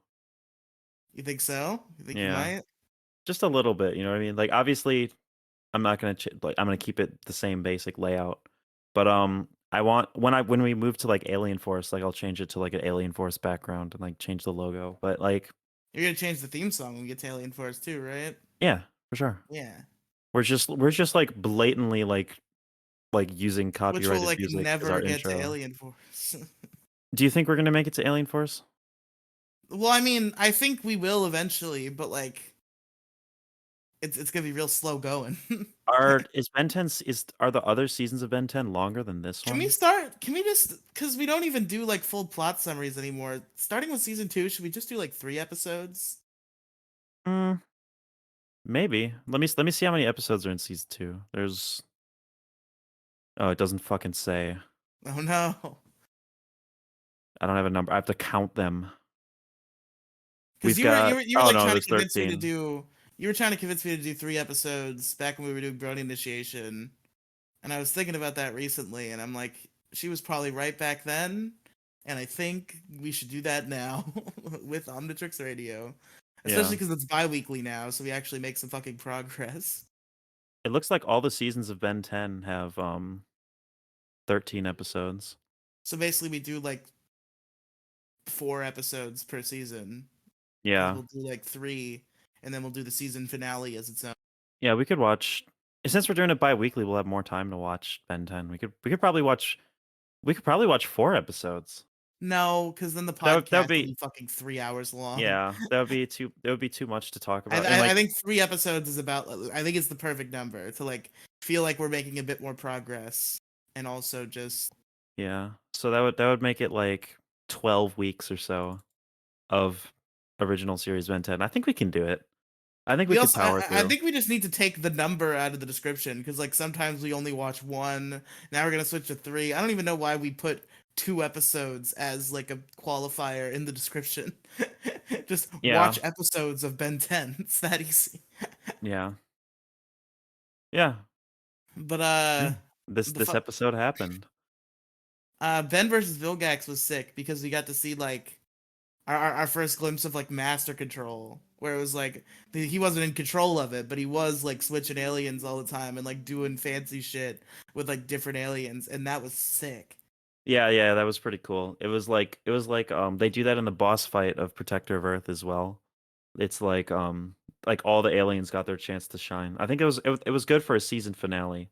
You think so? You think you Yeah. might? Just a little bit, you know what I mean? Like obviously I'm not going to like I'm going to keep it the same basic layout. But I want when we move to like Alien Force, like I'll change it to like an Alien Force background and like change the logo. But like You're gonna change the theme song when we get to Alien Force too, right? yeah, for sure. Yeah. We're just like blatantly like like using Which will copyrighted like music as never our get to intro. Alien Force. Do you think we're gonna make it to Alien Force? Well, I mean, I think we will eventually, but like it's gonna be real slow going. Is Ben 10 are the other seasons of Ben 10 longer than this Can we one? start? Can we just? Because we don't even do like full plot summaries anymore. Starting with season 2, should we just do like 3 episodes? Mm, maybe. Let me see how many episodes are in season 2. There's Oh, it doesn't fucking say. Oh no! I don't have a number. I have to count them. Because We've got you were Oh like no, trying to there's convince me to 13. do. You were trying to convince me to do 3 episodes back when we were doing Brony Initiation, and I was thinking about that recently, and I'm like, she was probably right back then, and I think we should do that now with Omnitrix Radio, especially Yeah. because it's bi-weekly now, so we actually make some fucking progress. It looks like all the seasons of Ben 10 have 13 episodes. So basically, we do like 4 episodes per season because Yeah. we'll do like 3, and then we'll do the season finale as its own. Yeah, we could watch since we're doing it bi-weekly, we'll have more time to watch Ben 10. We could probably watch 4 episodes. No, because then the That would podcast will be be fucking 3 hours long. Yeah, that would be too much to talk I, about. And I I like think 3 episodes is about. I think it's the perfect number to like feel like we're making a bit more progress, and also just yeah. So that would make it like 12 weeks or so of original series Ben 10. I think we can do it. I think we we could also. power I through. think we just need to take the number out of the description because like sometimes we only watch one. Now we're gonna switch to 3. I don't even know why we put 2 episodes as like a qualifier in the description. Just Yeah. watch episodes of Ben 10. It's that easy. Yeah. Yeah. But Yeah. This the this fu- episode happened. Ben versus Vilgax was sick because we got to see like our first glimpse of like master control, where it was like he wasn't in control of it, but he was like switching aliens all the time and like doing fancy shit with like different aliens, and that was sick. Yeah, yeah, that was pretty cool. It was like they do that in the boss fight of Protector of Earth as well. It's like all the aliens got their chance to shine. I think it was good for a season finale.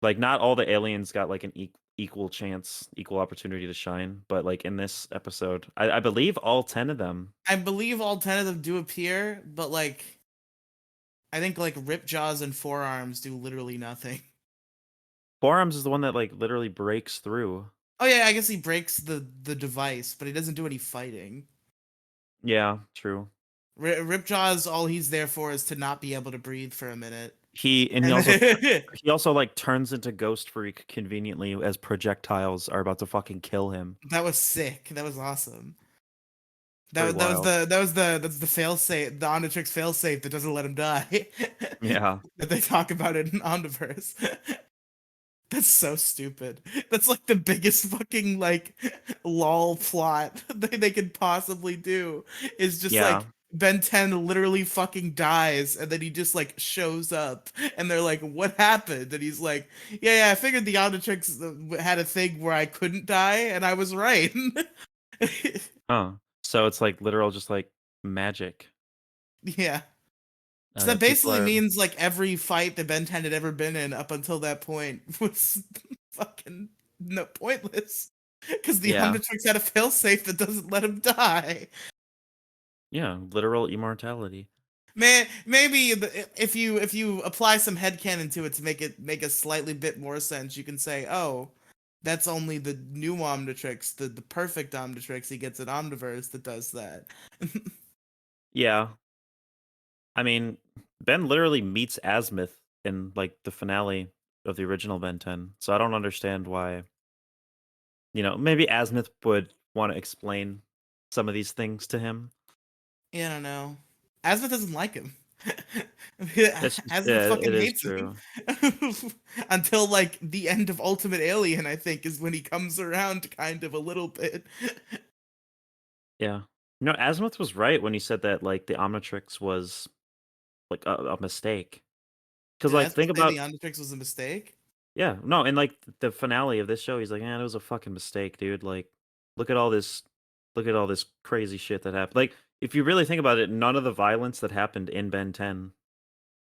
Like not all the aliens got like an equal chance, equal opportunity to shine, but like in this episode, I believe all 10 of them. I believe all 10 of them do appear, but like I think like Ripjaws and Forearms do literally nothing. Forearms is the one that like literally breaks through. Oh yeah, I guess he breaks the device, but he doesn't do any fighting. Yeah, true. Ripjaws, all he's there for is to not be able to breathe for a minute. He and he And also then, he also like turns into Ghost Freak conveniently as projectiles are about to fucking kill him. that was sick. That was awesome. It's pretty That was wild. that's the fail safe, the Omnitrix fail safe that doesn't let him die. Yeah. That they talk about in Omniverse. That's so stupid. That's like the biggest fucking like lol plot they could possibly do. Is just Yeah. like Ben 10 literally fucking dies and then he just like shows up and they're like, "What happened?" And he's like, "Yeah, I figured the Omnitrix had a thing where I couldn't die and I was right." Huh. So it's like literal just like magic. Yeah. So that People basically are means like every fight that Ben 10 had ever been in up until that point was fucking no pointless. Because the Yeah. Omnitrix had a failsafe that doesn't let him die. Yeah, literal immortality. Man, maybe if you apply some headcanon to it to make a slightly bit more sense, you can say, oh, that's only the new Omnitrix, the perfect Omnitrix he gets at Omniverse that does that. Yeah. I mean, Ben literally meets Azmuth in like the finale of the original Ben 10. So I don't understand why, maybe Azmuth would want to explain some of these things to him. Yeah, I don't know. Azma doesn't like him. Azma Yeah, fucking it is hates him. true. Until like the end of Ultimate Alien, I think, is when he comes around kind of a little bit. Yeah. No, Azmuth was right when he said that like the Omnitrix was like a mistake. Because Did like Azma think say the about Omnitrix was a mistake? Yeah, no, and like the finale of this show, he's like, "Man, it was a fucking mistake, dude. Like, look at all this, look at all this crazy shit that happened." Like, if you really think about it, none of the violence that happened in Ben 10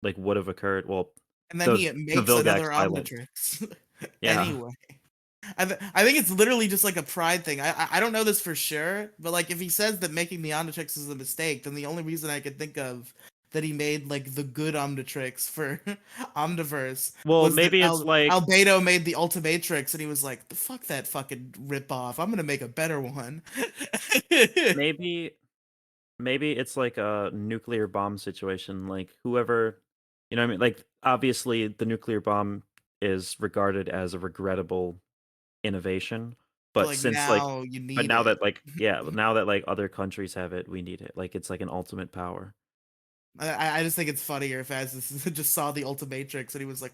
like would have occurred. Well, And then the he the makes Vilgax another violence. Omnitrix. Yeah. Anyway, I think it's literally just like a pride thing. I don't know this for sure, but like if he says that making the Omnitrix is a mistake, then the only reason I could think of that he made like the good Omnitrix for Omniverse Well, was that maybe it's like Albedo made the Ultimatrix, and he was like, "The fuck that fucking rip off. I'm gonna make a better one." maybe maybe it's like a nuclear bomb situation. Like whoever, you know what I mean? Like obviously the nuclear bomb is regarded as a regrettable innovation, But but like since like now you but need now it. that like yeah, now that like other countries have it, we need it. Like it's like an ultimate power. I just think it's funnier if Azmuth just saw the Ultimatrix and he was like,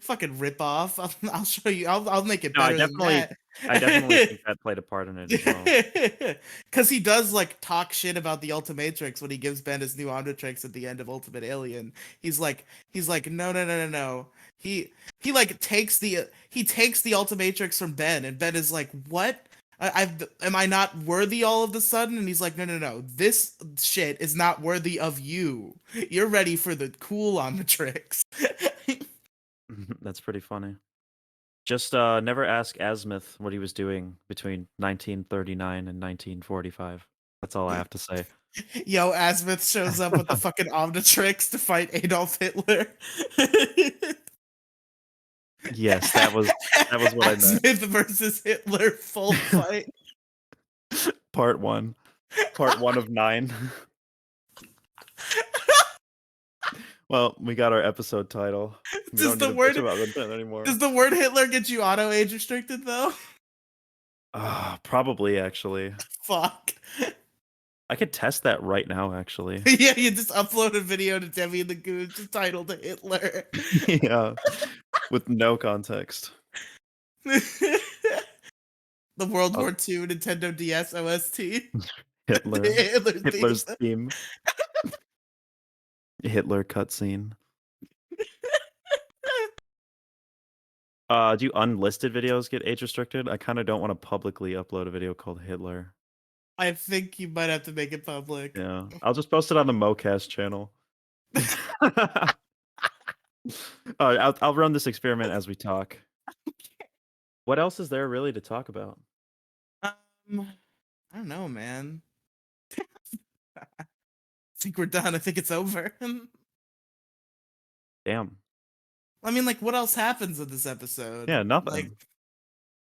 "Fucking rip off! I'll show you. I'll make it No, better than that." I definitely think that played a part in it as well. Because he does like talk shit about the Ultimatrix when he gives Ben his new Omnitrix at the end of Ultimate Alien. He's like, no, no, no, no, no. He like takes the Ultimatrix from Ben, and Ben is like, what? Am I not worthy all of a sudden? And he's like, no, no, no. This shit is not worthy of you. You're ready for the cool Omnitrix. That's pretty funny. Just never ask Azmuth what he was doing between 1939 and 1945. That's all I have to say. Yo, Azmuth shows up with the fucking Omnitrix to fight Adolf Hitler. Yes, that was what I meant. Azmuth versus Hitler full fight. Part 1. Part 1 of 9. Well, we got our episode title. We Does don't need the to bitch word about that anymore. does the word Hitler get you auto age restricted though? Probably actually. Fuck. I could test that right now, actually. Yeah, you just upload a video to Demi and the Goon just titled Hitler. Yeah, with no context. The World Uh, War II Nintendo DS OST. The Hitler. Hitler theme. Hitler's theme. Hitler cutscene. Do unlisted videos get age restricted? I kind of don't want to publicly upload a video called Hitler. I think you might have to make it public. Yeah, I'll just post it on the MoCast channel. I'll run this experiment as we talk. What else is there really to talk about? I don't know, man. I think we're done. I think it's over. Damn. I mean, like, what else happens in this episode? Yeah, nothing.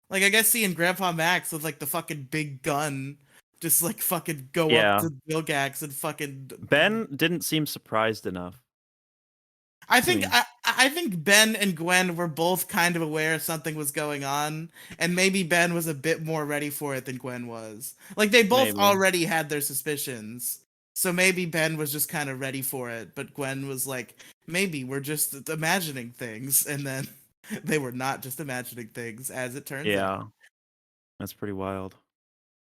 Like I guess seeing Grandpa Max with like the fucking big gun, just like fucking go up Yeah. to Vilgax and fucking. Ben didn't seem surprised enough I to think me. I think Ben and Gwen were both kind of aware something was going on, and maybe Ben was a bit more ready for it than Gwen was. Like they both Maybe. already had their suspicions, so maybe Ben was just kind of ready for it, but Gwen was like, maybe we're just imagining things, and then they were not just imagining things, as it turns out. Yeah. That's pretty wild.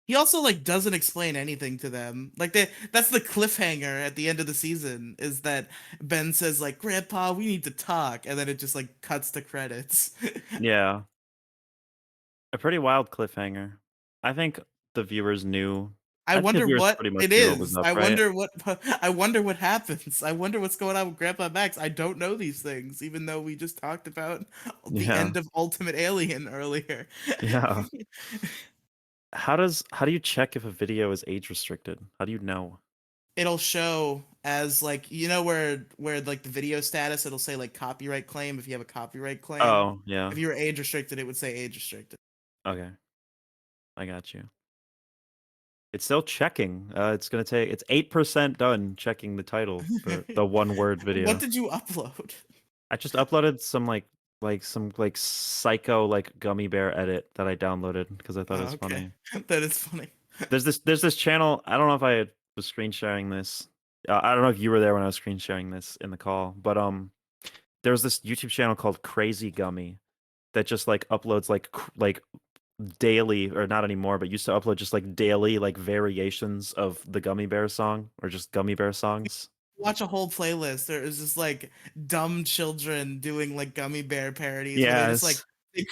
He also like doesn't explain anything to them. Like that's the cliffhanger at the end of the season is that Ben says like, "Grandpa, we need to talk," and then it just like cuts to credits. Yeah. A pretty wild cliffhanger. I think the viewers knew. I I think the wonder viewers what pretty much it knew what was is. up, right? I wonder what happens. I wonder what's going on with Grandpa Max. I don't know these things, even though we just talked about the Yeah. end of Ultimate Alien earlier. Yeah. How do you check if a video is age restricted? How do you know? It'll show as like where like the video status it'll say like copyright claim if you have a copyright claim. Oh, yeah. If you were age restricted, it would say age restricted. Okay. I got you. It's still checking. It's gonna take. It's 8% done checking the title for the one word What video. did you upload? I just uploaded some some like psycho like gummy bear edit that I downloaded because I thought it Oh, was okay. funny. That is funny. There's this channel. I don't know if I was screen sharing this. I don't know if you were there when I was screen sharing this in the call, but there was this YouTube channel called Crazy Gummy that just like uploads like daily, or not anymore, but used to upload just like daily like variations of the Gummy Bear song or just Gummy Bear songs. Watch a whole playlist. There is just like dumb children doing like gummy bear parodies where they just like Yes.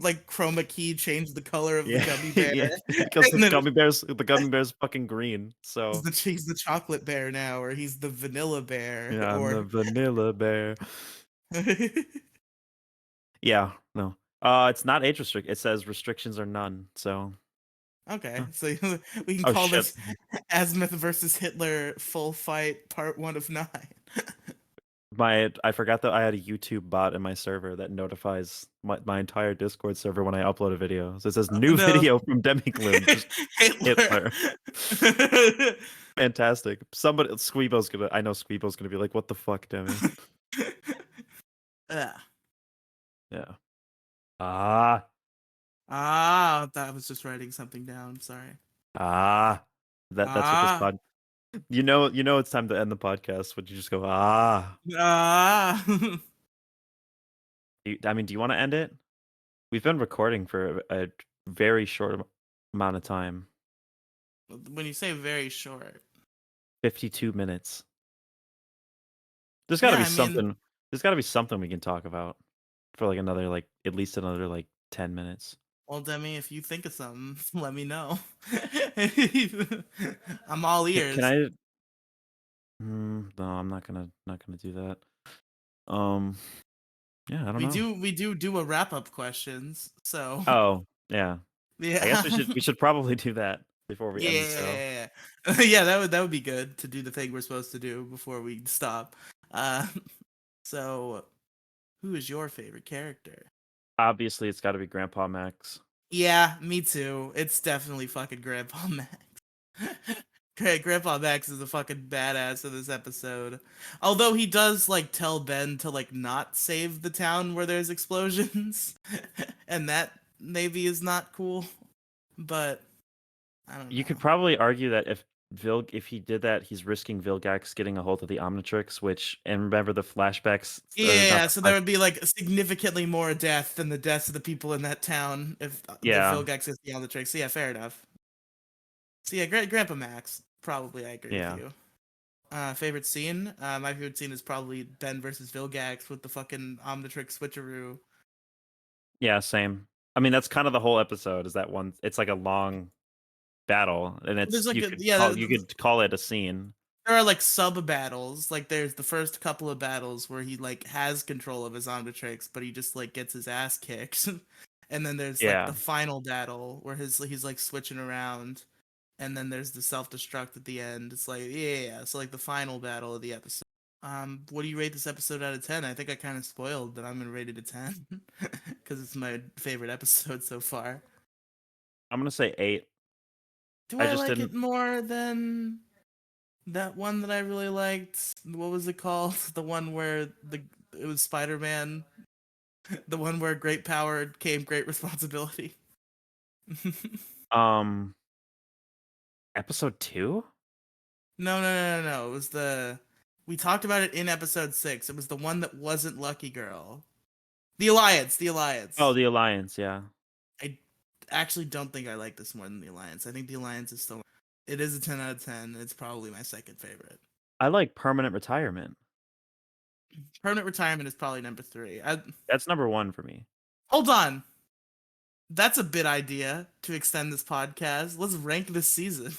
they chroma key change the color of the Yeah. gummy bear. Yeah. Because And then the gummy bear's fucking green. So he's the chocolate bear now, or he's the vanilla bear, yeah, I'm or the vanilla bear. Yeah, no. It's not age restrict. It says restrictions are none. So. Okay, Huh. so we can Oh call shit. this Azmuth versus Hitler full fight part 1 of 9. I forgot that I had a YouTube bot in my server that notifies my entire Discord server when I upload a video. So it says new No. video from Demigloom, just Hitler. Hitler. Fantastic. I know Squeebo's gonna be like, what the fuck, Demi? Yeah. Yeah. Ah. That was just writing something down. Sorry. Ah. That's what this Ah. pod you know it's time to end the podcast. Would you just go, ah? Ah. I mean, do you want to end it? We've been recording for a very short amount of time. When you say very short. 52 minutes. There's got to Yeah, be I mean, something. There's got to be something we can talk about for like another at least another 10 minutes. well, Demi, if you think of something, let me know. I'm all Can ears. I? No, I'm not gonna do that. Um, yeah, I don't know. We do a wrap up questions. So Oh, yeah. I guess yeah. we should probably do that before we end the show. Yeah. Yeah, that would be good to do the thing we're supposed to do before we stop. Uh so who is your favorite character? Obviously, it's got to be Grandpa Max. Yeah, me too. It's definitely fucking Grandpa Max. Grandpa Max is a fucking badass in this episode. Although he does like tell Ben to like not save the town where there's explosions. And that maybe is not cool. But I don't You could know. probably argue that if he did that, he's risking Vilgax getting a hold of the Omnitrix, and remember the flashbacks, or not Yeah, the so there flash. would be like significantly more death than the deaths of the people in that town if the Yeah, Vilgax is the Omnitrix. So yeah, fair enough. So yeah, Grandpa Max. Probably I agree with yeah, you. Favorite scene? My favorite scene is probably Ben versus Vilgax with the fucking Omnitrix switcheroo. yeah. Same. I mean, that's kind of the whole episode. Is that one? It's like a long battle, and There's like a you could call it a scene. there are like sub battles. Like there's the first couple of battles where he like has control of his Omnitrix, but he just like gets his ass kicked. And then there's like Yeah, the final battle where he's like switching around, and then there's the self destruct at the end. It's like yeah, so like the final battle of the episode. What do you rate this episode out of 10? I think I kind of spoiled that I'm gonna rate it a 10 because it's my favorite episode so far. I'm gonna say 8. Do I I just like it didn't. more than that one that I really liked? What was it called? The one where it was Spider-Man. The one where great power came great responsibility. Um, episode 2. No. It was we talked about it in episode 6. It was the one that wasn't Lucky Girl. The Alliance. The Oh, Alliance. the Alliance. Yeah, I actually don't think I like this more than the Alliance. I think the Alliance is still. It is a 10 out of 10. It's probably my second favorite. I like Permanent Retirement. Permanent Retirement is probably number 3. That's number 1 for me. Hold on. That's a bit idea to extend this podcast. Let's rank this season.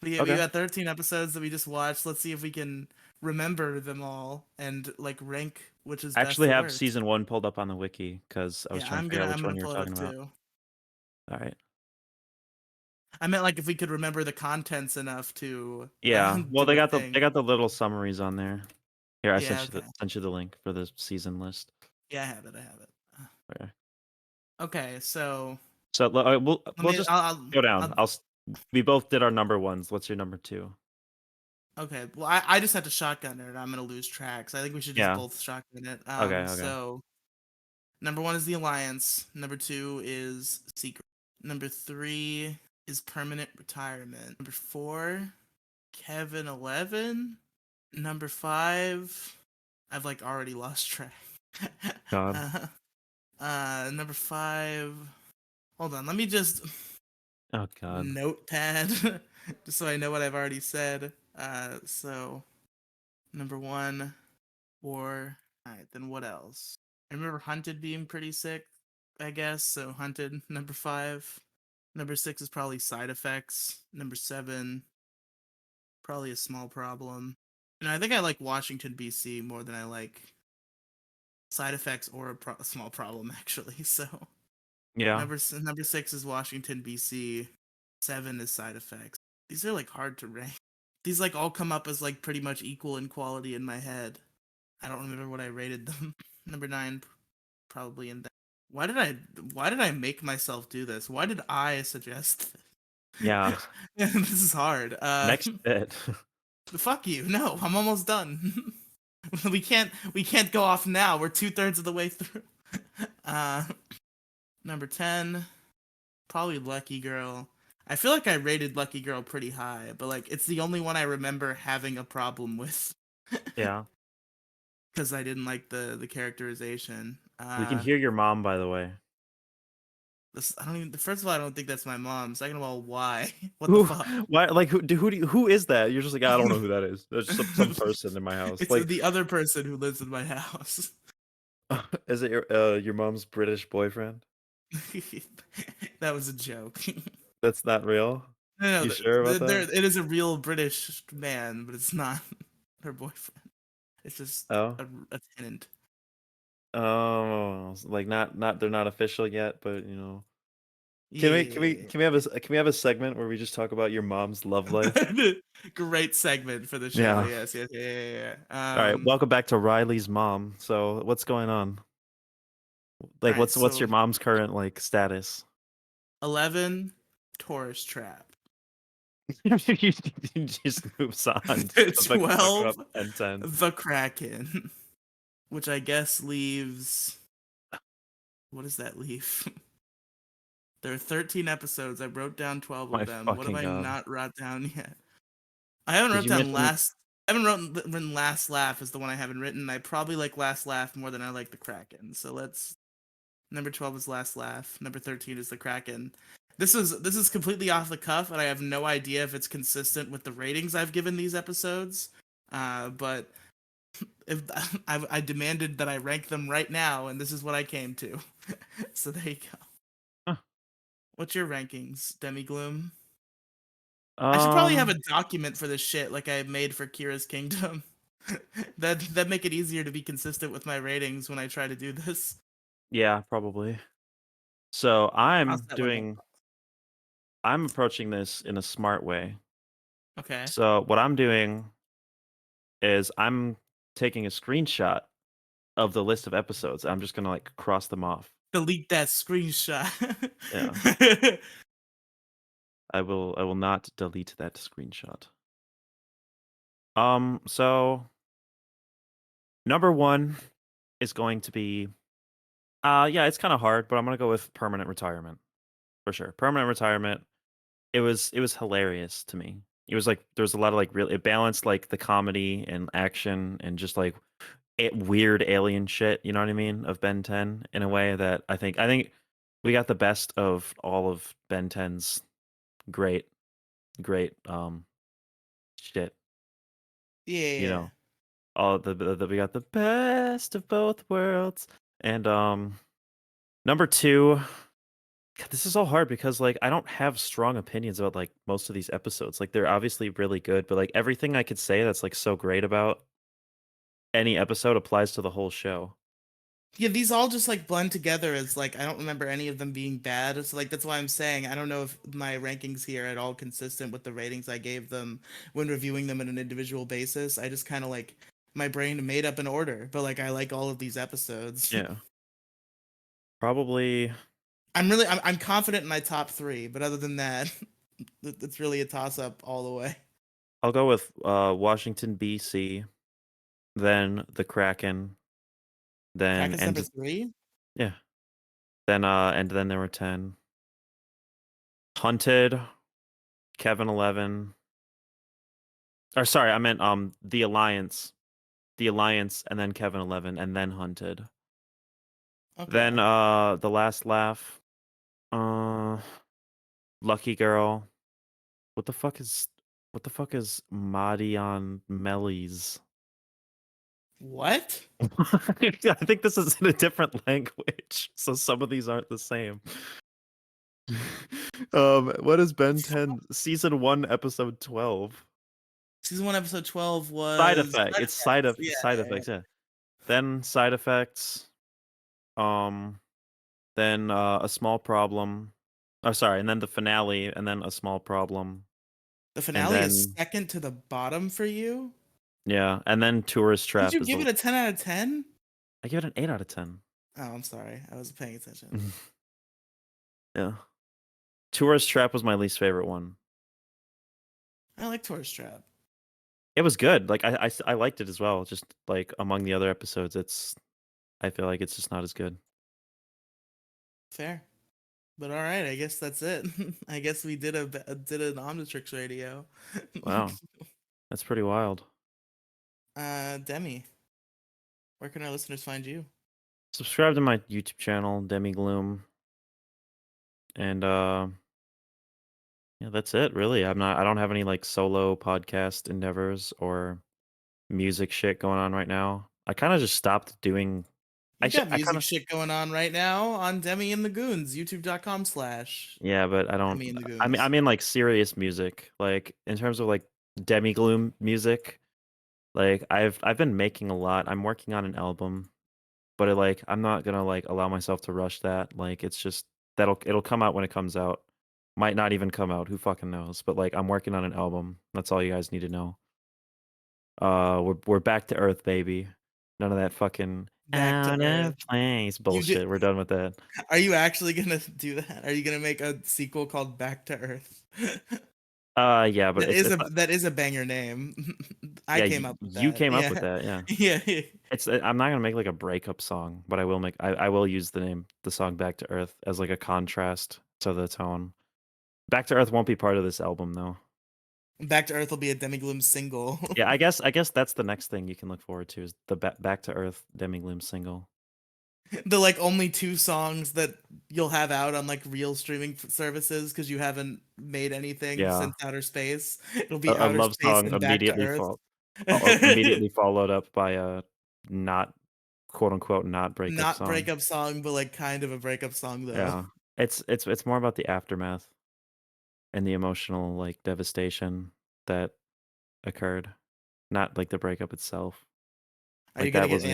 We Okay. got 13 episodes that we just watched. Let's see if we can remember them all and like rank which is I best actually to have worst. season 1 pulled up on the wiki because I was Yeah, trying to figure out I'm which one gonna you were pull it talking up about. too. All right. I meant like if we could remember the contents enough to Yeah. Well, do a thing. they got the little summaries on there. Here, I Yeah, okay. sent you the link for the season list. Yeah, I have it. I have it. Okay. Okay, so So let we'll me. just go down. I'll We both did our number ones. What's your number 2? okay. Well, I just have to shotgun it. I'm gonna lose tracks. I think we should just Yeah. both shotgun it. Okay. So number 1 is the Alliance. Number 2 is Secret. Number 3 is Permanent Retirement. Number 4, Kevin 11. Number 5, I've like already lost track. God. Number 5. Hold on, let me just Oh God. notepad just so I know what I've already said. So number 1, War. All right, then what else? I remember Hunted being pretty sick, I guess. So Hunted, number 5. Number 6 is probably Side Effects. Number 7, probably A Small Problem. And I think I like Washington, D.C. more than I like side effects or a small problem actually. So Yeah. number 6 is Washington BC. 7 is side effects. These are like hard to rank. These like all come up as like pretty much equal in quality in my head. I don't remember what I rated them. Number 9 probably in that. Why did I make myself do this? Why did I suggest Yeah. this? This is hard. Next bit. Fuck you. No, I'm almost done. we can't go off now. We're 2/3 of the way through. Uh Number 10, probably Lucky Girl. I feel like I rated Lucky Girl pretty high, but like it's the only one I remember having a problem with. Yeah. Because I didn't like the characterization. We can hear your mom, by the way. I don't even. First of all, I don't think that's my mom. Second of all, why? What the Who? fuck? Why? Like who is that? You're just like, I don't know who that is. There's just some person in my house. It's Like, the other person who lives in my house. is it your mom's British boyfriend? That was a joke. That's not real. No, You sure about that? it is a real British man, but it's not her boyfriend. It's just Oh. a tenant. Oh, like not they're not official yet, but you know. Yeah. Can we have a segment where we just talk about your mom's love life? Great segment for the show. Yeah. Yes, yes, yeah. All right, welcome back to Riley's mom. So, what's going on? Like, All right, what's your so mom's current like status? 11, Taurus Trap. You just moves on. Just fuck up 12, and 10. The Kraken. Which I guess leaves. What does that leave? There are 13 episodes. I wrote down 12 My of them. What have fucking I god. not wrote down yet? I haven't Did wrote you down mention last. I haven't written Last Laugh is the one I haven't written. I probably like Last Laugh more than I like the Kraken. So let's. Number 12 is Last Laugh. Number 13 is the Kraken. This is completely off the cuff, and I have no idea if it's consistent with the ratings I've given these episodes. But if I demanded that I rank them right now, and this is what I came to. So there you go. Huh. What's your rankings, Demigloom? I should probably have Um a document for this shit like I made for Kira's Kingdom. that make it easier to be consistent with my ratings when I try to do this. yeah, probably. So, I'll set one up. I'm approaching this in a smart way. Okay. So, what I'm doing is I'm taking a screenshot of the list of episodes. I'm just going to like cross them off. Delete that screenshot. Yeah. I will not delete that screenshot. So number 1 is going to be yeah, it's kind of hard, but I'm going to go with permanent retirement. For sure. Permanent retirement. It was hilarious to me. It was like there was a lot of like it balanced like the comedy and action and just like weird alien shit, you know what I mean, of Ben 10 in a way that I think we got the best of all of Ben 10's great shit, you Yeah. know. All the we got the best of both worlds. And number 2, God, this is all hard because like I don't have strong opinions about like most of these episodes. Like they're obviously really good, but like everything I could say that's like so great about any episode applies to the whole show. Yeah, these all just like blend together as like I don't remember any of them being bad. So like that's why I'm saying I don't know if my rankings here are at all consistent with the ratings I gave them when reviewing them on an individual basis. I just kind of like my brain made up an order, but like I like all of these episodes. Yeah. Probably I'm confident in my top 3, but other than that, it's really a toss up all the way. I'll go with Washington BC, then the Kraken, then Kraken's number 3? yeah. Then and then there were 10. Hunted, Kevin 11. Or sorry, I meant the Alliance. The Alliance and then Kevin 11 and then Hunted. Then Okay. the Last Laugh. Lucky Girl. What the fuck is Madion Mellies? What? I think this is in a different language, so some of these aren't the same. What is Ben 10 season 1 episode 12? Season 1 episode 12 Side was effect. It's Effects. Yeah. side effects, yeah. then side effects, um, then a small problem. Oh, sorry, and then the finale, and then a small problem, The and finale is then second to the bottom for you? yeah, and then tourist Did trap you is give the. it a 10 out of 10? I give it an 8 out of 10. Oh, I'm sorry. I wasn't paying attention. Yeah, tourist trap was my least favorite one. I like Tourist Trap. It was good. Like I liked it as well. Just like among the other episodes, I feel like it's just not as good. Fair. But all right, I guess that's it. I guess we did an Omnitrix radio. Wow, that's pretty wild. Demi, where can our listeners find you? Subscribe to my YouTube channel, Demigloom, and yeah, that's it. Really, I don't have any like solo podcast endeavors or music shit going on right now. I kind of just stopped doing. You got I kind music of. shit going on right now on Demi and the Goons, youtube.com/ Yeah, but I don't. Demi and the I Goons. mean like serious music, like in terms of like Demigloom music. Like I've been making a lot. I'm working on an album, but like I'm not gonna like allow myself to rush that. Like it's just it'll come out when it comes out. Might not even come out. Who fucking knows? But like I'm working on an album. That's all you guys need to know. We're back to earth, baby. None of that fucking Back to out Earth. of place You did. bullshit. We're done with that. Are you actually gonna do that? Are you gonna make a sequel called Back to Earth? Yeah, but it's That is a banger name. I yeah. came up with You that. came up with Yeah. that. Yeah. Yeah. It's I'm not gonna make like a breakup song, but I will make I will use the song Back to Earth as like a contrast to the tone. Back to Earth won't be part of this album though. Back to Earth will be a Demigloom single. Yeah, I guess that's the next thing you can look forward to is the Back to Earth Demigloom single. The like only two songs that you'll have out on like real streaming services because you haven't made anything Yeah, since Outer Space. It'll be a Outer love Space song and Back to Earth. immediately followed up by a not quote unquote not breakup Not song. breakup song, but like kind of a breakup song though. Yeah, it's more about the aftermath and the emotional like devastation that occurred, not like the breakup itself. Are you Like gonna that get wasn't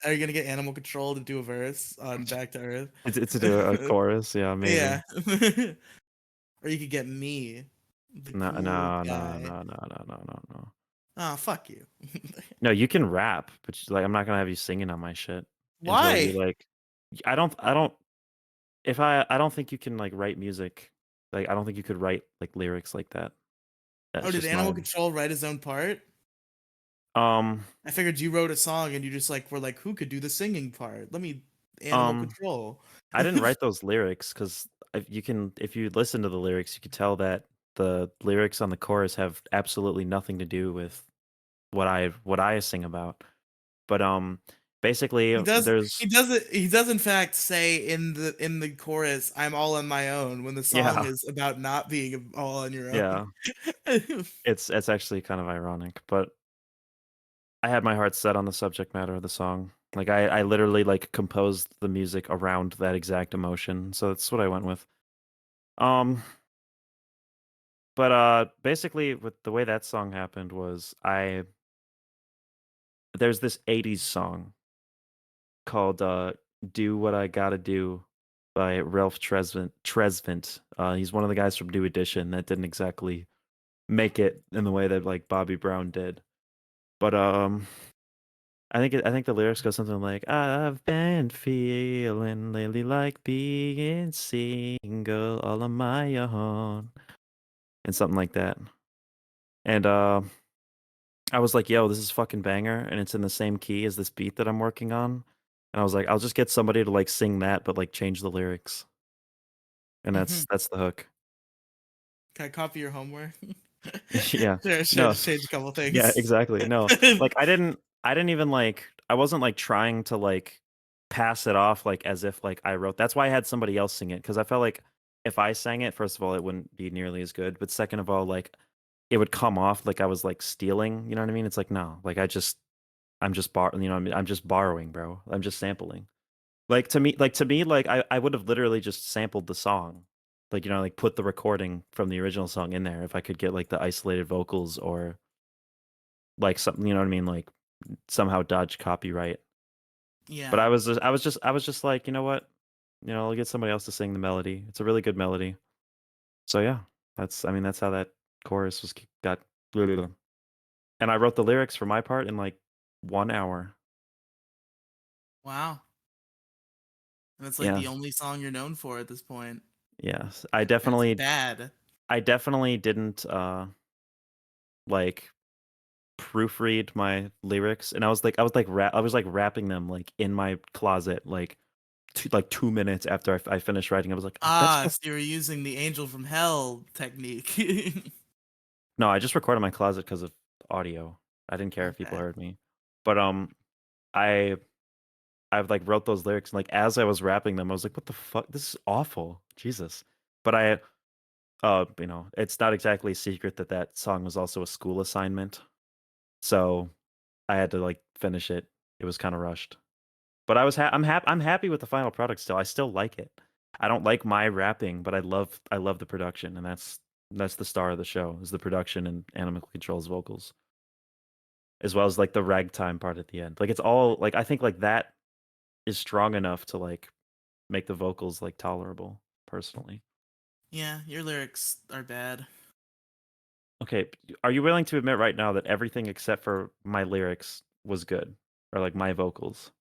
even. Animal Control to do a verse on Back to Earth? It's a chorus, yeah, maybe. Yeah. Or you could get me, the No, cool no, no, guy. no, no, no, no, no, no. Oh, fuck you. No, you can rap, but like I'm not gonna have you singing on my shit until you Why? like. I don't. If I don't think you can like write music. Like I don't think you could write like lyrics like that. Oh, That's did just Animal my. Control write his own part? Um, I figured you wrote a song and you just like were like, who could do the singing part? Let me Animal um, Control. I didn't write those lyrics because if you listen to the lyrics, you could tell that the lyrics on the chorus have absolutely nothing to do with what I sing about. But basically He does there's he does in fact say in the chorus, I'm all on my own when the song yeah, is about not being all on your own. yeah. It's actually kind of ironic, but I had my heart set on the subject matter of the song. Like I literally like composed the music around that exact emotion. So that's what I went with. Um but basically with the way that song happened was I there's this 80s song called Do What I Gotta Do by Ralph Tresvant. He's one of the guys from New Edition that didn't exactly make it in the way that like Bobby Brown did. But I think the lyrics go something like I've been feeling lately like being single all on my own and something like that. And I was like, yo, this is fucking banger and it's in the same key as this beat that I'm working on. And I was like, I'll just get somebody to like sing that but like change the lyrics. And Mhm. that's the hook. Can I copy your homework? Yeah. Sure, No. just change a couple Yeah, things. exactly. No. Like I didn't even like I wasn't like trying to like pass it off like as if like I wrote. That's why I had somebody else sing it cuz I felt like if I sang it, first of all, it wouldn't be nearly as good, but second of all, like it would come off like I was like stealing, you know what I mean? It's like no, like I'm just you know what I mean? I'm just borrowing, bro. I'm just sampling. To me like I would have literally just sampled the song. Like you know, like put the recording from the original song in there if I could get like the isolated vocals or like something, you know what I mean? Like somehow dodge copyright. But Yeah. I was just like, you know what? I'll get somebody else to sing the melody. It's a really good melody. So yeah, that's how that chorus got. And I wrote the lyrics for my part in like 1 hour. Wow. And it's like Yeah, the only song you're known for at this point. yes. And it's bad. I definitely didn't like proofread my lyrics, and I was like rapping them like in my closet like 2 minutes after I finished writing. I was like, that's Ah, what. so you were using the Angel from Hell technique. No, I just recorded my closet because of audio. I didn't care if people Okay. heard me. But I I've like wrote those lyrics, and like as I was rapping them, I was like, what the fuck? This is awful. Jesus. But it's not exactly a secret that that song was also a school assignment. So I had to like finish it. It was kind of rushed. But I'm happy with the final product still. I still like it. I don't like my rapping, but I love the production, and that's the star of the show is the production and Animal Control's vocals, as well as like the ragtime part at the end. Like it's all like I think like that is strong enough to like make the vocals like tolerable personally. Yeah, your lyrics are bad. Okay, are you willing to admit right now that everything except for my lyrics was good, or like my vocals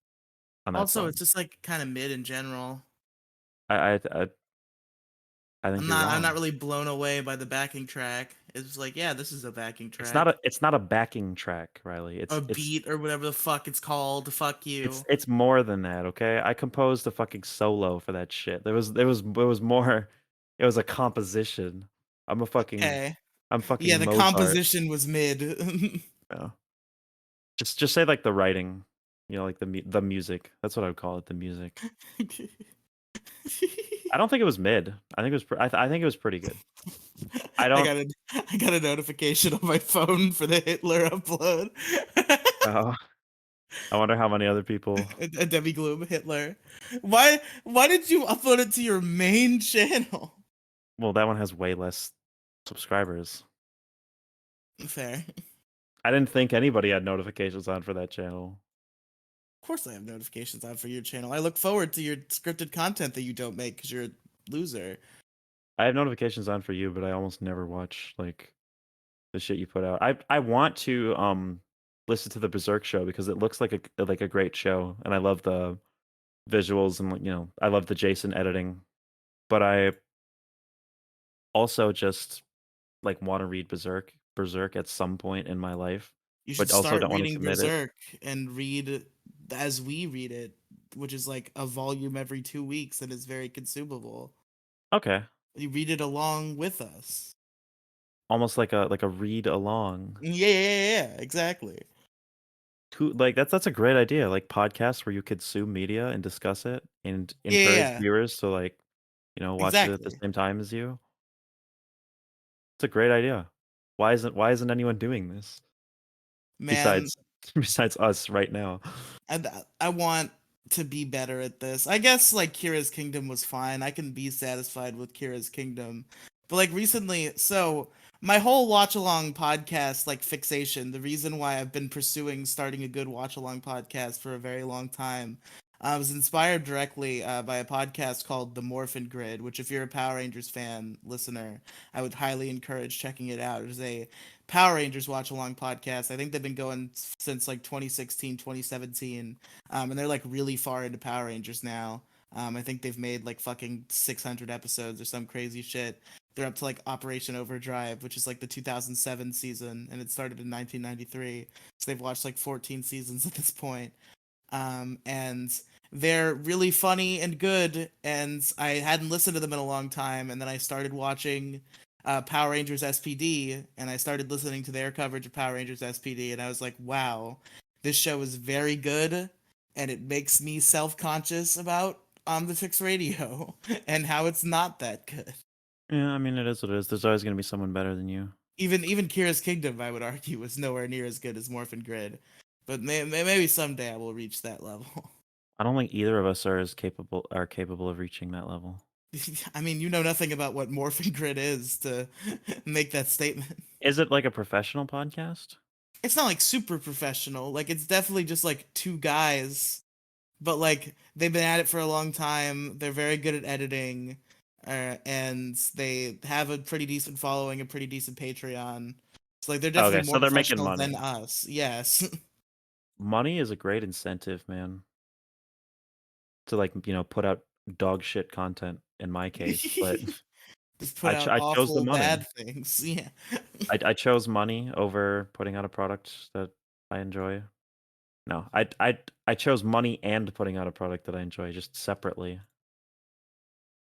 on that Also, song? it's just like kind of mid in general. I I I, I think you're I'm not wrong. really blown away by the backing track. It's like, yeah, this is a backing It's track. not a backing track, Riley. A beat or whatever the fuck it's called. Fuck you. It's more than that, okay? I composed a fucking solo for that shit. There was more. It was a composition. I'm a fucking Okay. I'm Yeah, fucking the Mozart. composition was mid. Yeah. Just say like the writing, like the music. That's what I would call it, the music. I don't think it was mid. I think it was I think it was pretty good. I I don't got a I got a notification on my phone for the Hitler upload. uh, I wonder how many other people. A Demigloom Hitler. Why did you upload it to your main channel? Well, that one has way less subscribers. Fair. I didn't think anybody had notifications on for that channel. Of course I have notifications on for your channel. I look forward to your scripted content that you don't make because you're a loser. I have notifications on for you, but I almost never watch like the shit you put out. I want to listen to the Berserk show because it looks like a great show, and I love the visuals and like, I love the Jason editing. But I also just like want to read Berserk at some point in my life, You should but also start don't want to reading commit it. Berserk and read as we read it, which is like a volume every 2 weeks and is very consumable. Okay, You read it along with us. almost like a read along. Yeah, exactly. Who like that's a great idea. Like podcasts where you consume media and discuss it and encourage Yeah, viewers to like watch it at the exactly. same time as you. It's a great idea. Why isn't anyone doing this Man, besides besides us right now? and I want to be better at this. I guess like Kira's Kingdom was fine. I can be satisfied with Kira's Kingdom. But like recently, so my whole watch along podcast like fixation, the reason why I've been pursuing starting a good watch along podcast for a very long time, was inspired directly by a podcast called The Morphin Grid, which if you're a Power Rangers fan listener, I would highly encourage checking it out. It is a Power Rangers watch along podcast. I think they've been going since like 2016, 2017. And they're like really far into Power Rangers now. I think they've made like fucking 600 episodes or some crazy shit. They're up to like Operation Overdrive, which is like the 2007 season, and it started in 1993. So they've watched like 14 seasons at this point. And they're really funny and good. And I hadn't listened to them in a long time, and then I started watching Power Rangers SPD, and I started listening to their coverage of Power Rangers SPD, and I was like, wow, this show is very good, and it makes me self conscious about Omnitrix Radio and how it's not that good. Yeah, I mean it is what it is. There's always gonna be someone better than you. Even Kira's Kingdom, I would argue, was nowhere near as good as Morphin Grid, but maybe someday I will reach that level. I don't think either of us are capable of reaching that level. I mean, you know nothing about what Morphin Grid is to make that statement. Is it like a professional podcast? It's not like super professional. Like it's definitely just like two guys but like they've been at it for a long time. They're very good at editing, and they have a pretty decent following, a pretty decent Patreon. So like they're definitely Okay, more so they're making professional than money. us. Yes. Money is a great incentive, man, to like, put out dog shit content in my case, but Just put out I chose the awful money. bad things. Yeah. I chose money over putting out a product that I enjoy. No, I chose money and putting out a product that I enjoy just separately.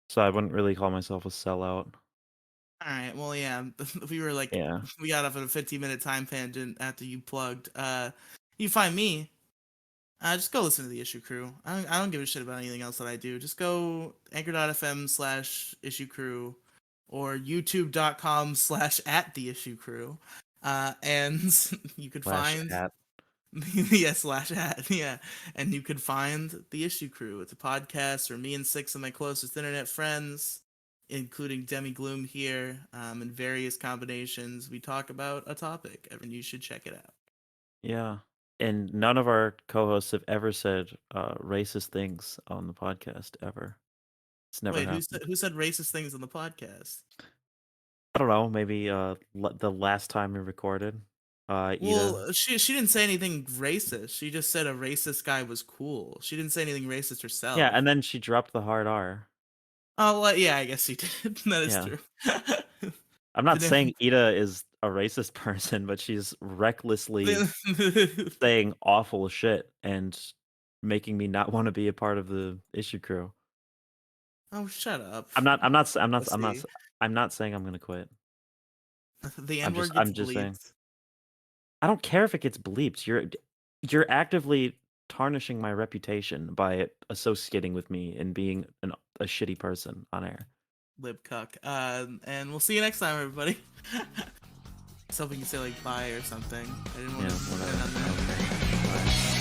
So I wouldn't really call myself a sellout. All right. Well, yeah, we were like Yeah. we got off at a 15-minute time tangent after you plugged. You find me. Just go listen to the Issue Crew. I don't give a shit about anything else that I do. Just go anchor.fm/issue crew or youtube.com/at the issue crew. And you could Slash find at. yeah, /at, yeah. And you could find the Issue Crew. It's a podcast where me and 6 of my closest internet friends, including Demigloom here, in various combinations, we talk about a topic, and you should check it out. Yeah. And none of our co-hosts have ever said racist things on the podcast ever. It's never Wait, happened. who said racist things on the podcast? I don't know, maybe the last time we recorded. Ida. Well, she didn't say anything racist. She just said a racist guy was cool. She didn't say anything racist Yeah, herself. and then she dropped the hard R. Oh, well, yeah, I guess she did. That is Yeah. true. I'm not Didn't- saying Ida is a racist person, but she's recklessly saying awful shit and making me not want to be a part of the issue crew. Oh, shut up. I'm not I'm not I'm not I'm not Pussy. I'm not saying I'm going to quit. The I'm N just word gets I'm just saying. bleeped. I don't care if it gets bleeped. You're actively tarnishing my reputation by associating with me and being a shitty person on air. Lib cuck. And we'll see you next time, everybody. So we can say like bye or something. I didn't want Yeah, to whatever. end on that. Okay. Bye.